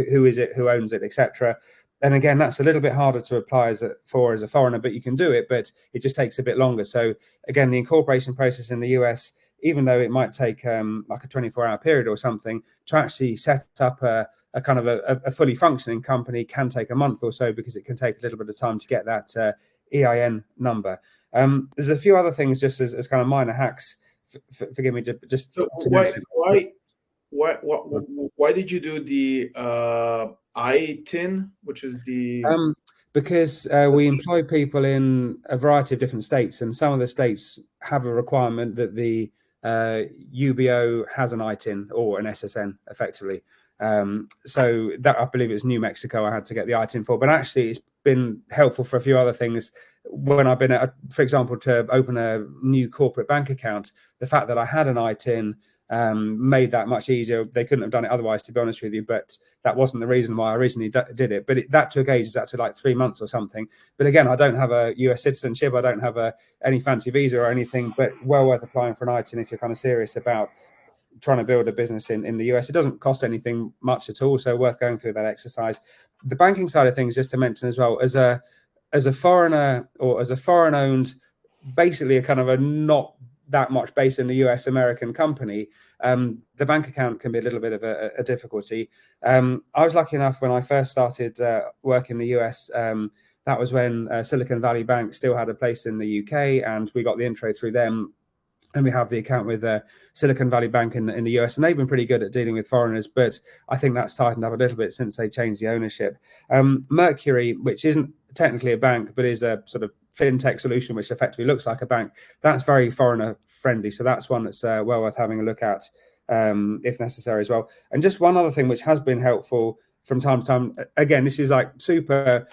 who is it, who owns it, etc. And again, that's a little bit harder to apply as a foreigner, but you can do it, but it just takes a bit longer. So again, the incorporation process in the US, even though it might take like a 24-hour period or something, to actually set up a kind of a fully functioning company can take a month or so, because it can take a little bit of time to get that EIN number. There's a few other things just as kind of minor hacks. Forgive me, just so to mention. why did you do the ITIN, which is the because we employ people in a variety of different states, and some of the states have a requirement that the UBO has an ITIN or an SSN effectively. So that, I believe it was New Mexico I had to get the ITIN for, but actually it's been helpful for a few other things. When I've been for example, to open a new corporate bank account, the fact that I had an ITIN made that much easier. They couldn't have done it otherwise, to be honest with you, but that wasn't the reason why I originally did it. But that took ages, that took like 3 months or something. But again, I don't have a US citizenship, I don't have any fancy visa or anything, but well worth applying for an ITIN if you're kind of serious about trying to build a business in the US. It doesn't cost anything much at all, so worth going through that exercise. The banking side of things, just to mention as well, as a foreigner or as a foreign owned, basically a kind of a not that much based in the US American company, the bank account can be a little bit of a difficulty. I was lucky enough when I first started work in the US. That was when Silicon Valley Bank still had a place in the UK, and we got the intro through them. And we have the account with Silicon Valley Bank in the US, and they've been pretty good at dealing with foreigners. But I think that's tightened up a little bit since they changed the ownership. Mercury, which isn't technically a bank, but is a sort of fintech solution which effectively looks like a bank, that's very foreigner friendly. So that's one that's well worth having a look at if necessary as well. And just one other thing which has been helpful from time to time. Again, this is like super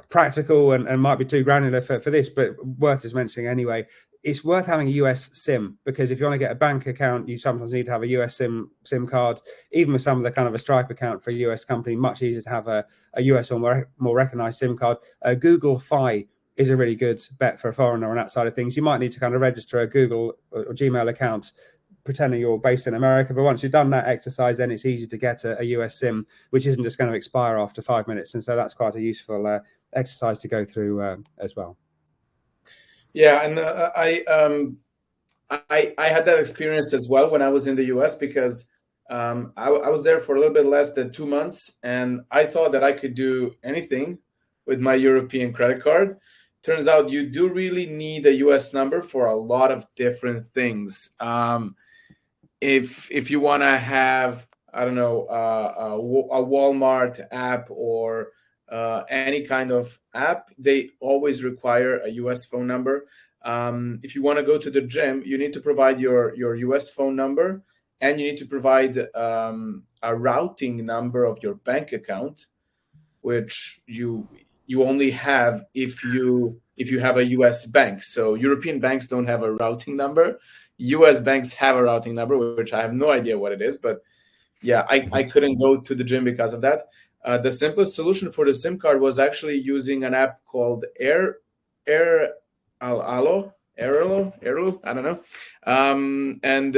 practical and might be too granular for this, but worth just mentioning anyway. It's worth having a US SIM, because if you want to get a bank account, you sometimes need to have a US SIM card. Even with some of the kind of a Stripe account for a US company, much easier to have a US or more recognized SIM card. Google Fi is a really good bet for a foreigner on that side of things. You might need to kind of register a Google or Gmail account pretending you're based in America, but once you've done that exercise, then it's easy to get a US SIM, which isn't just going to expire after 5 minutes. And so that's quite a useful exercise to go through as well. Yeah, and I had that experience as well when I was in the US, because I was there for a little bit less than 2 months, and I thought that I could do anything with my European credit card. Turns out you do really need a US number for a lot of different things. If you want to have, I don't know, a Walmart app or any kind of app, they always require a US phone number. If you want to go to the gym, you need to provide your US phone number, and you need to provide a routing number of your bank account, which you only have if you have a US bank. So European banks don't have a routing number. US banks have a routing number, which I have no idea what it is, but yeah, I couldn't go to the gym because of that. The simplest solution for the SIM card was actually using an app called Airalo, I don't know. And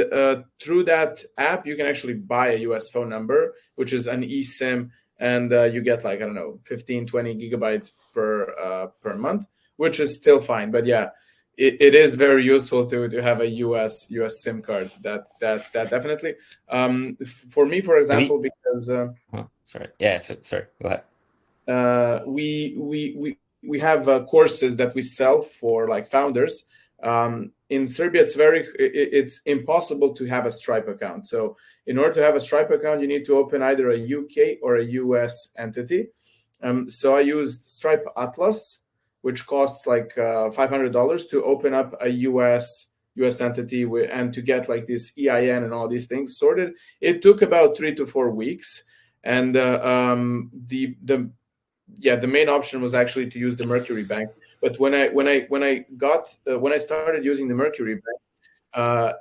through that app, you can actually buy a US phone number, which is an eSIM, and you get like, I don't know, 15, 20 gigabytes per month, which is still fine. But yeah, it is very useful to have a US SIM card. That definitely. For me, for example, because sorry, yeah, sorry, go ahead. We have courses that we sell for like founders. In Serbia, it's impossible to have a Stripe account. So in order to have a Stripe account, you need to open either a UK or a US entity. So I used Stripe Atlas, which costs like $500 to open up a US entity and to get like this EIN and all these things sorted. It took about 3 to 4 weeks, and the main option was actually to use the Mercury Bank. But when I started using the Mercury Bank,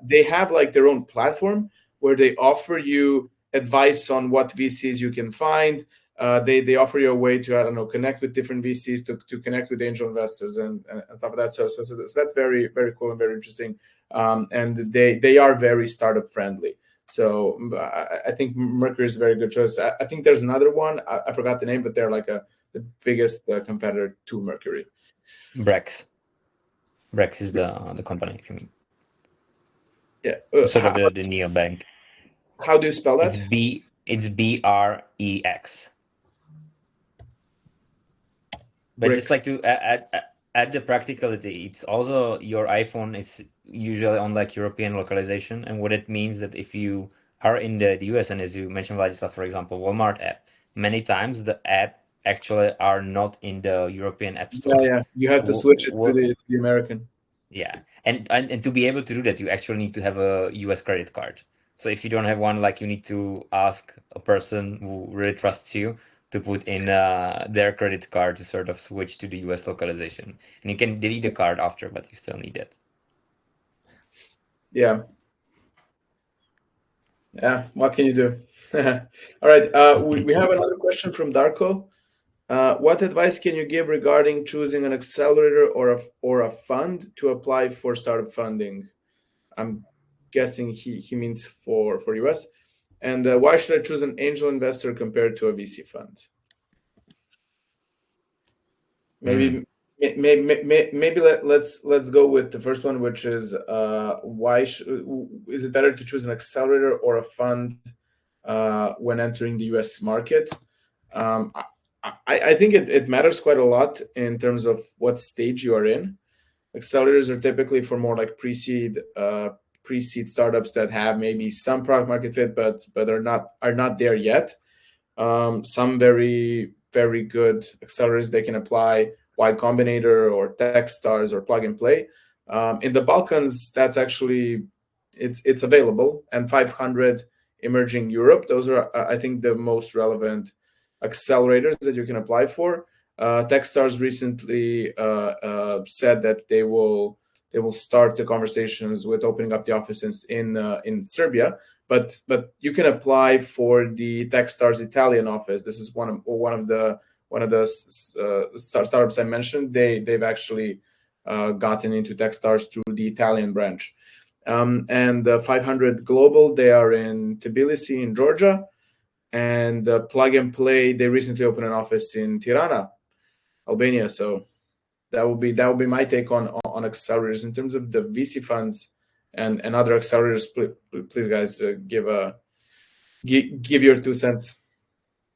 they have like their own platform where they offer you advice on what VCs you can find. They offer you a way to, I don't know, connect with different VCs, to connect with angel investors and stuff like that. So that's very, very cool and very interesting. And they are very startup friendly. So I think Mercury is a very good choice. I think there's another one. I forgot the name, but they're like the biggest competitor to Mercury. Brex is the company, if you mean. Yeah. Sort of the neobank. How do you spell that? It's BREX. But Bricks. just like to add the practicality, it's also your iPhone is usually on like European localization, and what it means that if you are in the US, and as you mentioned, Vladislav, for example, Walmart app, many times the app actually are not in the European App Store. Yeah, you have to So switch it to the American. yeah, and to be able to do that, you actually need to have a US credit card. So if you don't have one, like you need to ask a person who really trusts you to put in their credit card to sort of switch to the US localization. And you can delete the card after, but you still need it. Yeah. Yeah, what can you do? All right, we have another question from Darko. What advice can you give regarding choosing an accelerator or a fund to apply for startup funding? I'm guessing he means for US. And why should I choose an angel investor compared to a VC fund? Hmm. Maybe let's go with the first one, which is is it better to choose an accelerator or a fund when entering the US market? Um, I think it matters quite a lot in terms of what stage you are in. Accelerators are typically for more like pre-seed startups that have maybe some product market fit, but are not there yet. Some very good accelerators they can apply Y Combinator or Techstars or Plug and Play. In the Balkans, that's actually it's available, and 500 emerging Europe. Those are I think the most relevant accelerators that you can apply for. Techstars recently said that they will start the conversations with opening up the office in Serbia, but you can apply for the Techstars Italian office. This is one of the startups I mentioned. They've actually gotten into Techstars through the Italian branch. And 500 Global, they are in Tbilisi in Georgia, and Plug and Play, they recently opened an office in Tirana, Albania. So that would be my take on accelerators in terms of the VC funds and other accelerators. Please guys, give your 2 cents.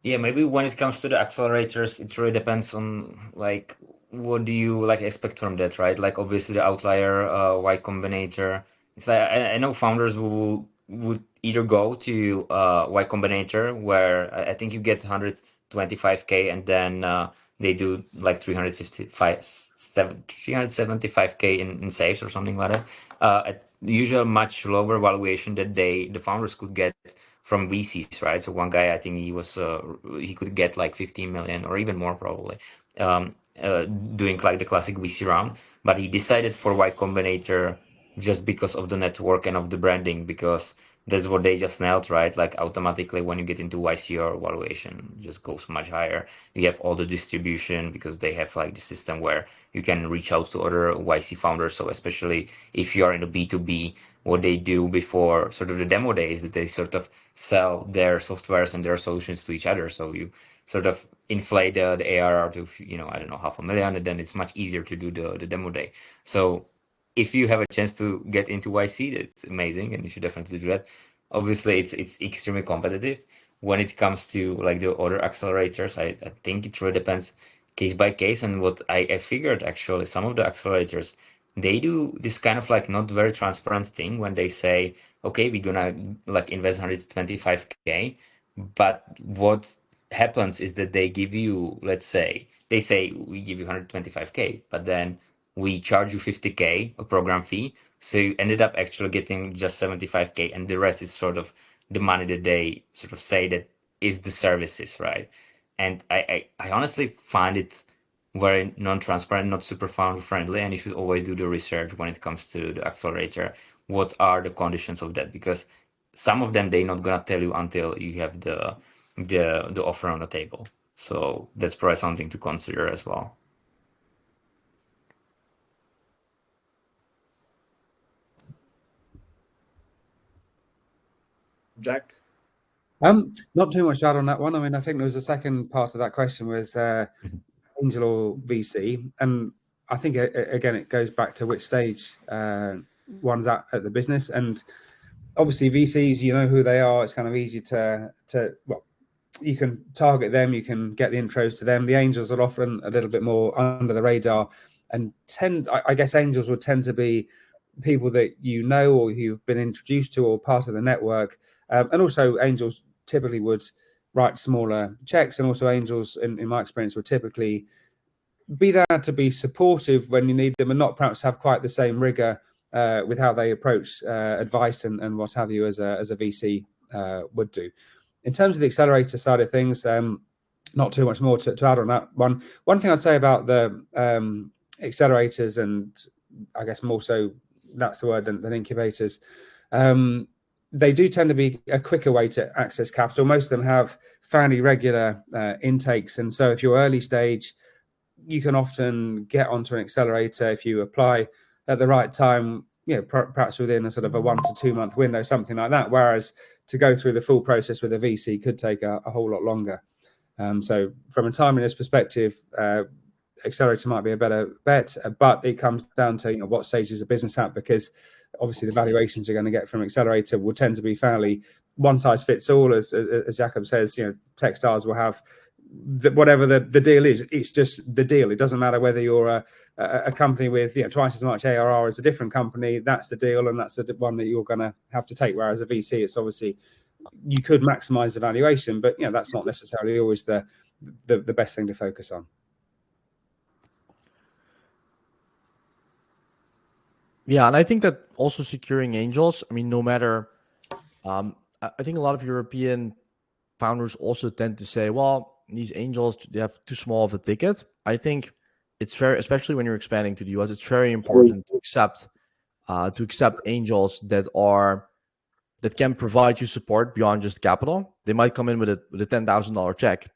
Yeah, maybe when it comes to the accelerators, it really depends on like what do you like expect from that, right? Like obviously the outlier, Y Combinator. It's like I know founders who would either go to Y Combinator where I think you get 125K and then they do like 375K in saves or something like that. At usually a much lower valuation that the founders could get from VCs, right? So one guy, I think he could get like 15 million or even more probably, doing like the classic VC round. But he decided for Y Combinator just because of the network and of the branding, because that's what they just nailed, right? Like automatically when you get into YCR, valuation just goes much higher. You have all the distribution because they have like the system where you can reach out to other YC founders. So especially if you are in a B2B, what they do before sort of the demo days, that they sort of sell their softwares and their solutions to each other. So you sort of inflate the ARR to, I don't know, 500,000, and then it's much easier to do the demo day. So if you have a chance to get into YC, it's amazing, and you should definitely do that. Obviously, it's extremely competitive. When it comes to like the other accelerators, I think it really depends case by case. And what I figured actually, some of the accelerators, they do this kind of like not very transparent thing when they say, okay, we're gonna like invest 125K, but what happens is that they give you, let's say, they say we give you 125K, but then we charge you 50K a program fee. So you ended up actually getting just 75K, and the rest is sort of the money that they sort of say that is the services, right? And I honestly find it very non-transparent, not super founder friendly, and you should always do the research when it comes to the accelerator. What are the conditions of that? Because some of them they're not gonna tell you until you have the offer on the table. So that's probably something to consider as well. Jack. Not too much to add on that one. I mean, I think there was a second part of that question was angel or VC, and I think again it goes back to which stage one's at the business, and obviously VCs, you know who they are. It's kind of easy to well, you can target them, you can get the intros to them. The angels are often a little bit more under the radar, and I guess angels would tend to be people that you know or you've been introduced to or part of the network, and also angels typically would write smaller checks, and also angels, in my experience, will typically be there to be supportive when you need them, and not perhaps have quite the same rigor with how they approach advice and what have you as a VC would do. In terms of the accelerator side of things, not too much more to add on that one. One thing I'd say about the accelerators, and I guess more so that's the word than incubators, they do tend to be a quicker way to access capital. Most of them have fairly regular intakes, and so if you're early stage, you can often get onto an accelerator if you apply at the right time, perhaps within a sort of a 1 to 2 month window, something like that. Whereas to go through the full process with a VC could take a whole lot longer. So from a timeliness perspective, accelerator might be a better bet, but it comes down to what stage is the business at, because obviously the valuations you're going to get from accelerator will tend to be fairly one size fits all, as Jakob says. Techstars will have whatever the deal is. It's just the deal. It doesn't matter whether you're a company with twice as much ARR as a different company. That's the deal, and that's the one that you're going to have to take. Whereas a VC, it's obviously you could maximize the valuation, but that's not necessarily always the best thing to focus on. Yeah, and I think that also securing angels, I mean, no matter, I think a lot of European founders also tend to say, well, these angels, they have too small of a ticket. I think it's fair, especially when you're expanding to the US, it's very important to accept angels that can provide you support beyond just capital. They might come in with a $10,000 check,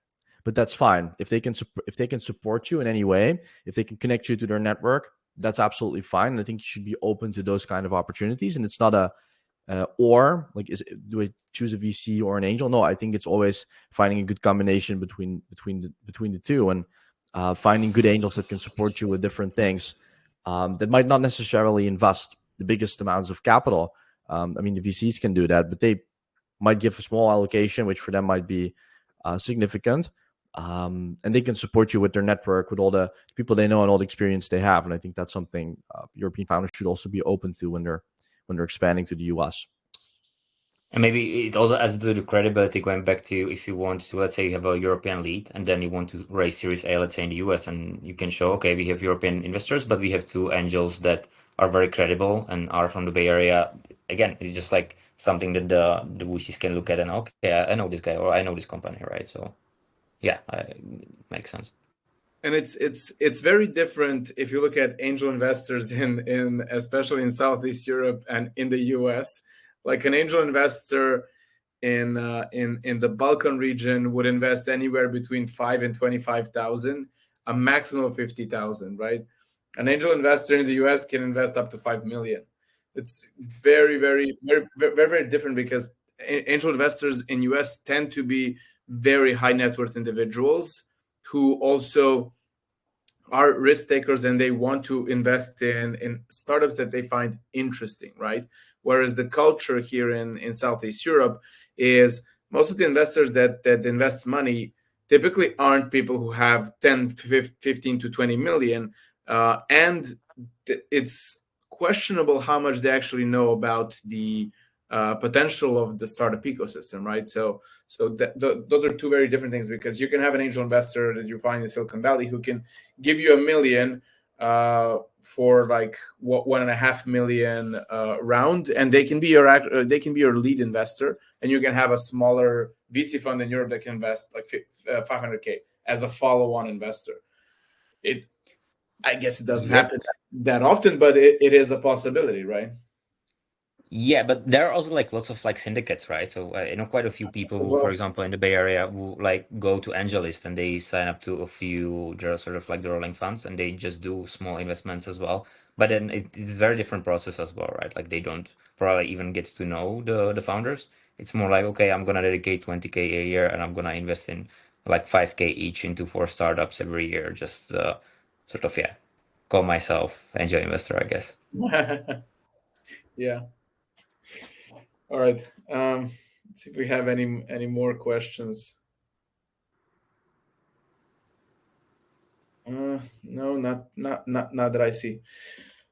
but that's fine. If they can support you in any way, if they can connect you to their network, that's absolutely fine. And I think you should be open to those kind of opportunities. And it's not do I choose a VC or an angel? No, I think it's always finding a good combination between the two, and finding good angels that can support you with different things that might not necessarily invest the biggest amounts of capital. I mean, the VCs can do that, but they might give a small allocation, which for them might be significant. And they can support you with their network, with all the people they know and all the experience they have. And I think that's something European founders should also be open to when they're expanding to the US. And maybe it also adds to the credibility, going back to if you want to, let's say you have a European lead and then you want to raise Series A, let's say in the US, and you can show, okay, we have European investors, but we have two angels that are very credible and are from the Bay Area. Again, it's just like something that the VCs can look at and, okay, I know this guy or I know this company, right? So yeah, makes sense. And it's very different if you look at angel investors in especially in Southeast Europe and in the US. Like an angel investor in the Balkan region would invest anywhere between 5 and 25,000, a maximum of 50,000, right? An angel investor in the US can invest up to 5 million. It's very, very, very, very, very different, because angel investors in US tend to be very high net worth individuals who also are risk takers, and they want to invest in startups that they find interesting, right? Whereas the culture here in Southeast Europe is most of the investors that invest money typically aren't people who have 10, 15 to 20 million. And it's questionable how much they actually know about the potential of the startup ecosystem, right? So those are two very different things, because you can have an angel investor that you find in Silicon Valley who can give you $1 million for like 1.5 million round, and they can be your lead investor, and you can have a smaller VC fund in Europe that can invest like 500K as a follow-on investor. I guess it doesn't happen that often, but it is a possibility, right? Yeah, but there are also like lots of like syndicates, right? So I know quite a few people who, for example, in the Bay Area, who like go to AngelList and they sign up to a few, they're sort of like the rolling funds, and they just do small investments as well. But then it's a very different process as well, right? Like they don't probably even get to know the founders. It's more like, okay, I'm gonna dedicate 20K a year and I'm gonna invest in like 5K each into 4 startups every year. Just sort of, yeah, call myself angel investor, I guess. Yeah. All right. Let's see if we have any more questions. No, not that I see.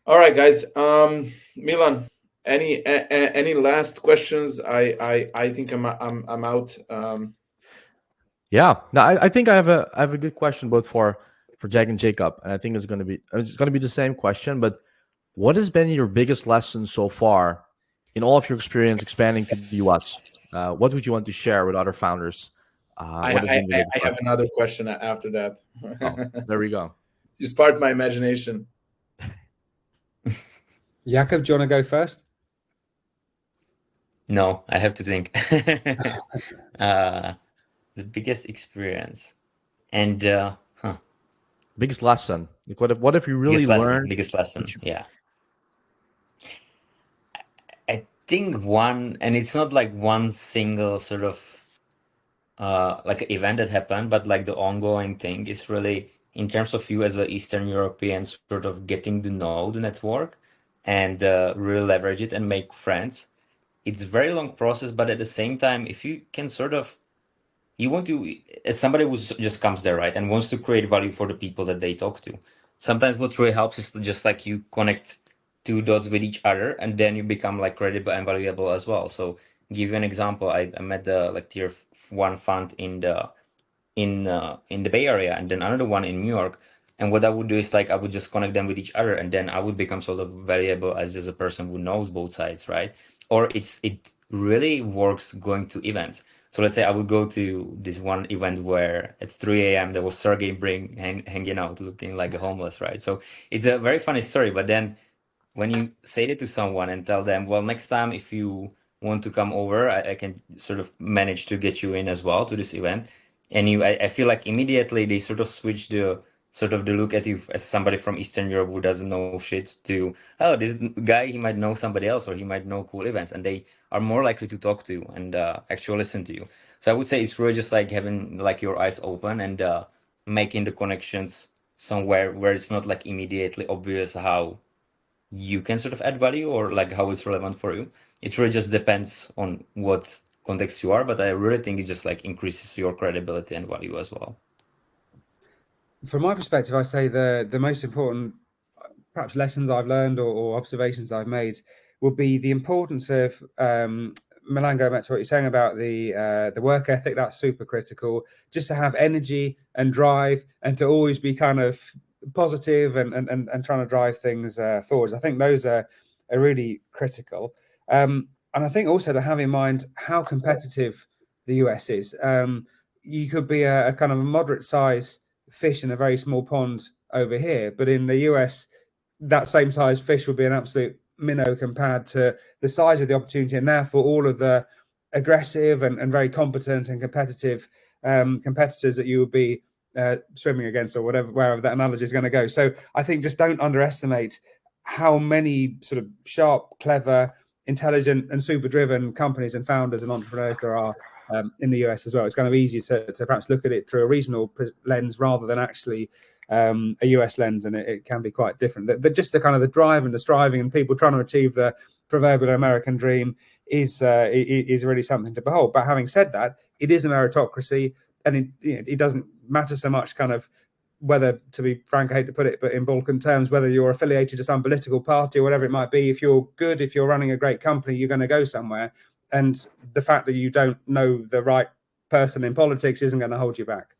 All right, guys. Milan, any last questions? I think I'm out. Yeah. Now I think I have a good question both for Jack and Jacob, and I think it's gonna be the same question. But what has been your biggest lesson so far in all of your experience expanding to the US? What would you want to share with other founders? I, What has I, been the biggest I have lesson? another question after Oh, that. there we go. You sparked my imagination. Jakob, do you want to go first? No, I have to think. uh, the biggest experience and Biggest lesson. Like what if you really biggest lesson, learned biggest what lesson. you Yeah, I think one, and it's not like one single sort of like event that happened, but like the ongoing thing is really in terms of you as an Eastern European, sort of getting to know the network and really leverage it and make friends. It's a very long process, but at the same time, if you can sort of you want to as somebody who just comes there, right, and wants to create value for the people that they talk to, sometimes what really helps is to just like you connect two dots with each other and then you become like credible and valuable as well. So give you an example, I met the like tier 1 fund in the Bay Area and then another one in New York. And what I would do is like I would just connect them with each other, and then I would become sort of valuable as just a person who knows both sides, right? Or it really works going to events. So let's say I would go to this one event where it's 3 a.m. There was Sergey Brin hanging out, looking like a homeless, right? So it's a very funny story. But then when you say that to someone and tell them, well, next time if you want to come over, I can sort of manage to get you in as well to this event. And I feel like immediately they sort of switch the sort of the look at you as somebody from Eastern Europe who doesn't know shit to, oh, this guy, he might know somebody else or he might know cool events. And they are more likely to talk to you and actually listen to you. So I would say it's really just like having like your eyes open and making the connections somewhere where it's not like immediately obvious how you can sort of add value or like how it's relevant for you. It really just depends on what context you are, but I really think it just like increases your credibility and value as well. From my perspective, I say the most important perhaps lessons I've learned or observations I've made would be the importance of Milan, going back to what you're saying about the work ethic. That's super critical. Just to have energy and drive, and to always be kind of positive and trying to drive things forwards. I think those are really critical. And I think also to have in mind how competitive the US is. You could be a kind of a moderate size fish in a very small pond over here, but in the US, that same size fish would be an absolute minnow compared to the size of the opportunity, and therefore all of the aggressive and very competent and competitive competitors that you would be swimming against, or whatever, wherever that analogy is going to go. So I think just don't underestimate how many sort of sharp, clever, intelligent, and super driven companies and founders and entrepreneurs there are in the US as well. It's kind of easy to perhaps look at it through a regional lens rather than actually a US lens, and it can be quite different. Just the kind of the drive and the striving and people trying to achieve the proverbial American dream is really something to behold. But having said that, it is a meritocracy, and it doesn't matter so much kind of whether, to be frank, I hate to put it, but in Balkan terms, whether you're affiliated to some political party or whatever it might be. If you're good, if you're running a great company, you're going to go somewhere. And the fact that you don't know the right person in politics isn't going to hold you back.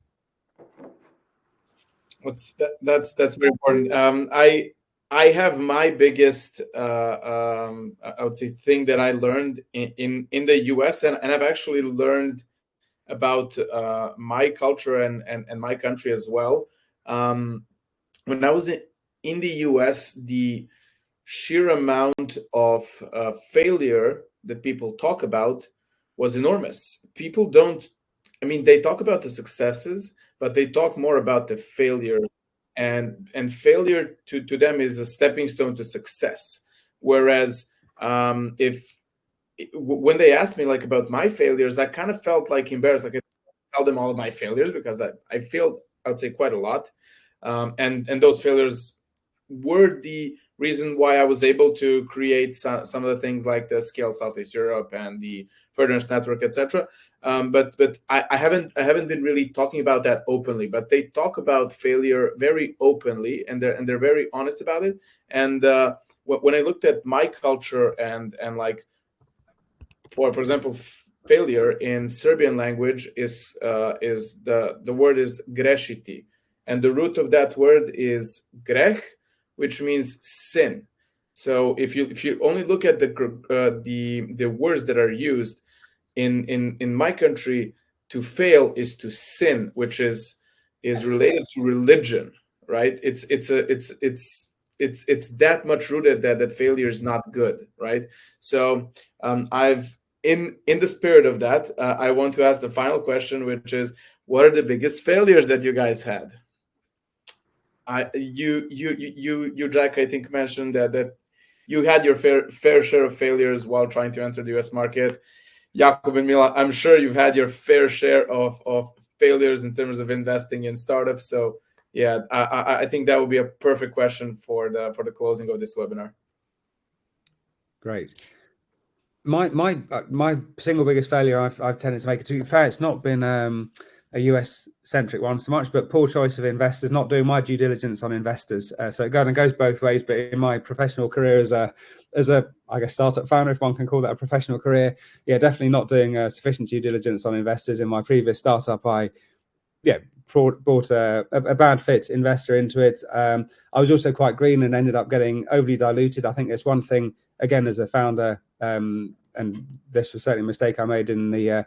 That's very important. I have my biggest I would say thing that I learned in the US, and I've actually learned about my culture and my country as well. Um, when I was in the US, the sheer amount of failure that people talk about was enormous. People don't, I mean, they talk about the successes, but they talk more about the failure. And failure to them is a stepping stone to success. Whereas if when they asked me like about my failures, I kind of felt like embarrassed. Like I tell them all of my failures because I failed, I would say, quite a lot. And those failures were the reason why I was able to create some of the things like the Scale Southeast Europe and the Furtherance Network, etc. But I haven't been really talking about that openly. But they talk about failure very openly, and they're very honest about it. And when I looked at my culture and like for example, failure in Serbian language is the word is grešiti, and the root of that word is greh, which means sin. So if you only look at the words that are used in my country, to fail is to sin, which is related to religion, right? It's that much rooted that failure is not good, right? So I've in the spirit of that, I want to ask the final question, which is, what are the biggest failures that you guys had? Jack, I think mentioned that you had your fair share of failures while trying to enter the U.S. market. Jakub and Mila, I'm sure you've had your fair share of failures in terms of investing in startups. So yeah, I think that would be a perfect question for the closing of this webinar. Great. My single biggest failure I've tended to make, to be fair, it's not been a US centric one so much, but poor choice of investors, not doing my due diligence on investors. So it goes both ways. But in my professional career as a I guess startup founder, if one can call that a professional career, yeah, definitely not doing sufficient due diligence on investors. In my previous startup, I brought a bad fit investor into it. I was also quite green and ended up getting overly diluted. I think there's one thing, again, as a founder, and this was certainly a mistake I made in the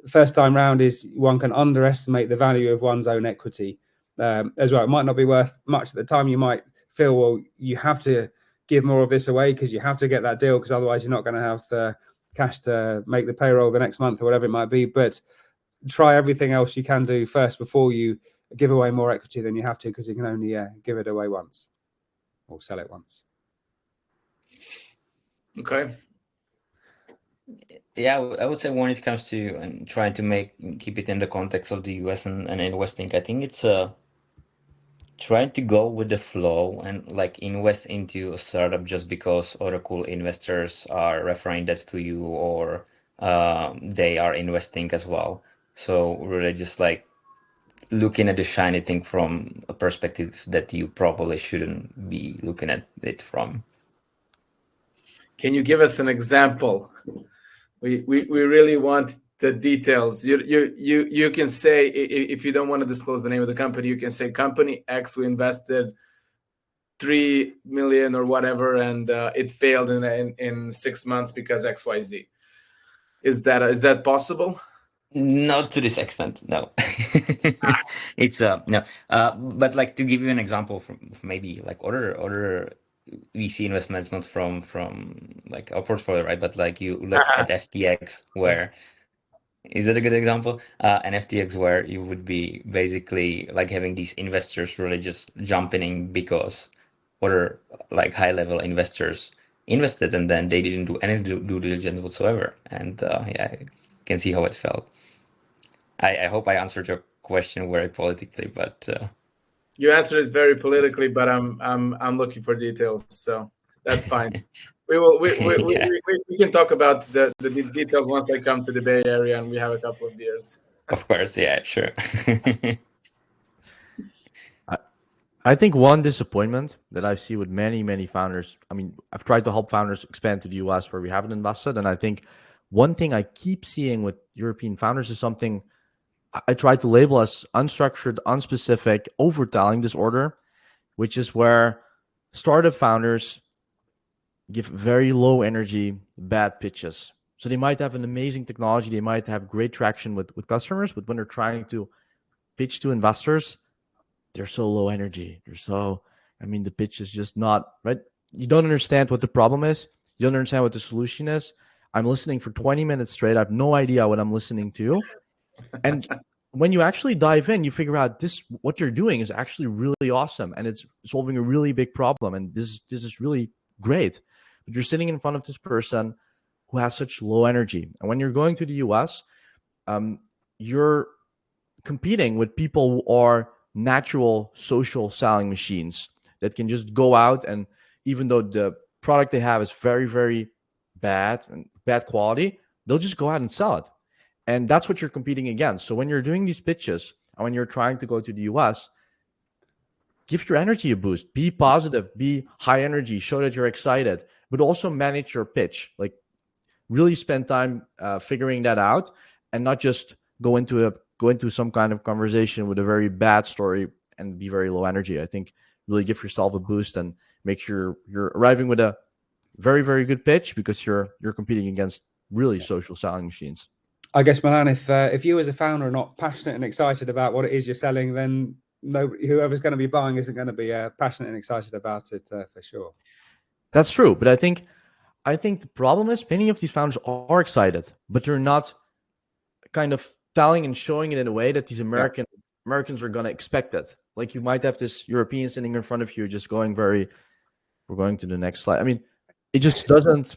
first time round, is one can underestimate the value of one's own equity as well. It might not be worth much at the time. You might feel, well, you have to give more of this away because you have to get that deal, because otherwise you're not going to have the cash to make the payroll the next month or whatever it might be. But try everything else you can do first before you give away more equity than you have to, because you can only give it away once or sell it once. Okay. Yeah, I would say when it comes to trying to keep it in the context of the US and investing, I think it's trying to go with the flow and like invest into a startup just because other cool investors are referring that to you, or they are investing as well. So really just like looking at the shiny thing from a perspective that you probably shouldn't be looking at it from. Can you give us an example? We really want the details. You can say, if you don't want to disclose the name of the company, you can say company X, we invested 3 million or whatever, and it failed in 6 months because XYZ. Is that possible? Not to this extent, no. It's no. But like to give you an example from maybe like other VC investments, not from like our portfolio, right? But like you look at FTX, where is that a good example? An FTX where you would be basically like having these investors really just jumping in because other like high level investors invested, and then they didn't do any due diligence whatsoever. And yeah, I can see how it felt. I hope I answered your question very politically, but You answered it very politically, but I'm looking for details, so that's fine. We will yeah, we can talk about the details once I come to the Bay Area and we have a couple of beers. of course, yeah, sure. I think one disappointment that I see with many founders. I mean, I've tried to help founders expand to the US where we haven't invested, and I think one thing I keep seeing with European founders is something I try to label as unstructured, unspecific overtelling disorder, which is where startup founders give very low energy, bad pitches. So they might have an amazing technology, they might have great traction with customers, but when they're trying to pitch to investors, they're so low energy. The pitch is just not right. You don't understand what the problem is. You don't understand what the solution is. I'm listening for 20 minutes straight. I have no idea what I'm listening to. And when you actually dive in, you figure out what you're doing is actually really awesome, and it's solving a really big problem. And this is really great. But you're sitting in front of this person who has such low energy. And when you're going to the US, you're competing with people who are natural social selling machines that can just go out, and even though the product they have is very, very bad and bad quality, they'll just go out and sell it. And that's what you're competing against. So when you're doing these pitches and when you're trying to go to the US, give your energy a boost. Be positive, be high energy, show that you're excited, but also manage your pitch. Like really spend time figuring that out, and not just go into some kind of conversation with a very bad story and be very low energy. I think really give yourself a boost and make sure you're arriving with a very, very good pitch, because you're competing against really social selling machines. I guess, Milan, if you as a founder are not passionate and excited about what it is you're selling, then whoever's going to be buying isn't going to be passionate and excited about it for sure. That's true, but I think the problem is many of these founders are excited, but they're not kind of telling and showing it in a way that these Americans are going to expect it. Like, you might have this European sitting in front of you just going we're going to the next slide. I mean, it just doesn't,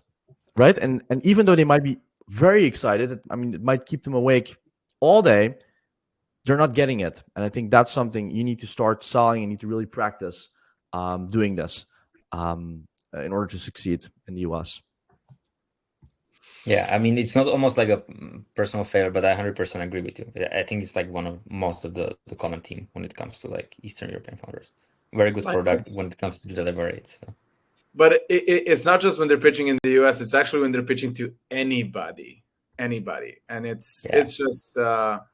right? And even though they might be very excited, I mean, it might keep them awake all day, they're not getting it. And I think that's something you need to start selling. You need to really practice doing this in order to succeed in the US. Yeah, I mean, it's not almost like a personal failure, but I 100% agree with you. I think it's like one of most of the common theme when it comes to like Eastern European founders. Very good product when it comes to deliver it. So. But it's not just when they're pitching in the US, it's actually when they're pitching to anybody. And it's just, what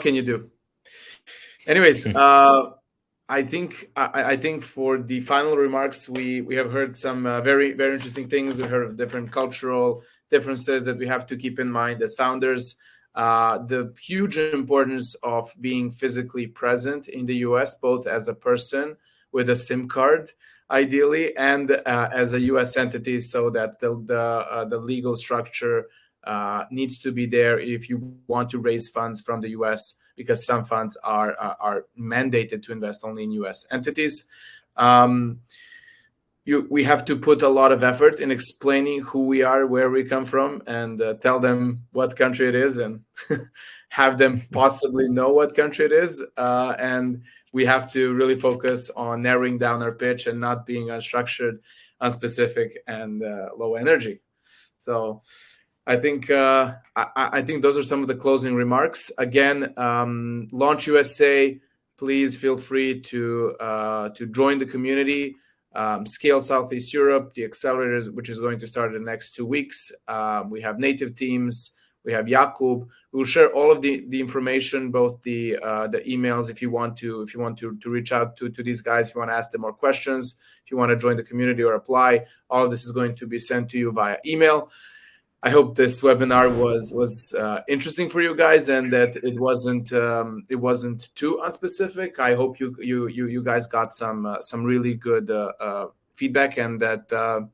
can you do? Anyways, I think for the final remarks, we have heard some very, very interesting things. We heard of different cultural differences that we have to keep in mind as founders. The huge importance of being physically present in the US, both as a person with a SIM card, ideally, and as a US entity, so that the legal structure needs to be there if you want to raise funds from the US, because some funds are mandated to invest only in US entities. We have to put a lot of effort in explaining who we are, where we come from, and tell them what country it is, and have them possibly know what country it is. And we have to really focus on narrowing down our pitch and not being unstructured, unspecific, and low energy. So I think those are some of the closing remarks. Again, Launch USA, please feel free to join the community. Scale Southeast Europe, the accelerators, which is going to start in the next 2 weeks. We have native teams. We have Jakub. We'll share all of the information, both the emails, if you want to reach out to these guys, if you want to ask them more questions, if you want to join the community or apply. All of this is going to be sent to you via email. I hope this webinar was interesting for you guys, and that it wasn't too unspecific. I hope you guys got some really good feedback, and that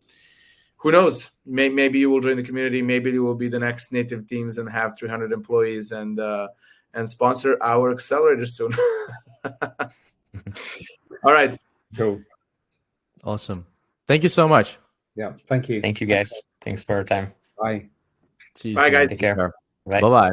who knows, maybe you will join the community, maybe you will be the next native teams and have 300 employees and sponsor our accelerator soon. All right. Cool. Awesome. Thank you so much. Yeah. Thank you. Thank you, guys. Thanks for your time. Bye. See you. Bye, guys. Take care. Bye. Bye-bye.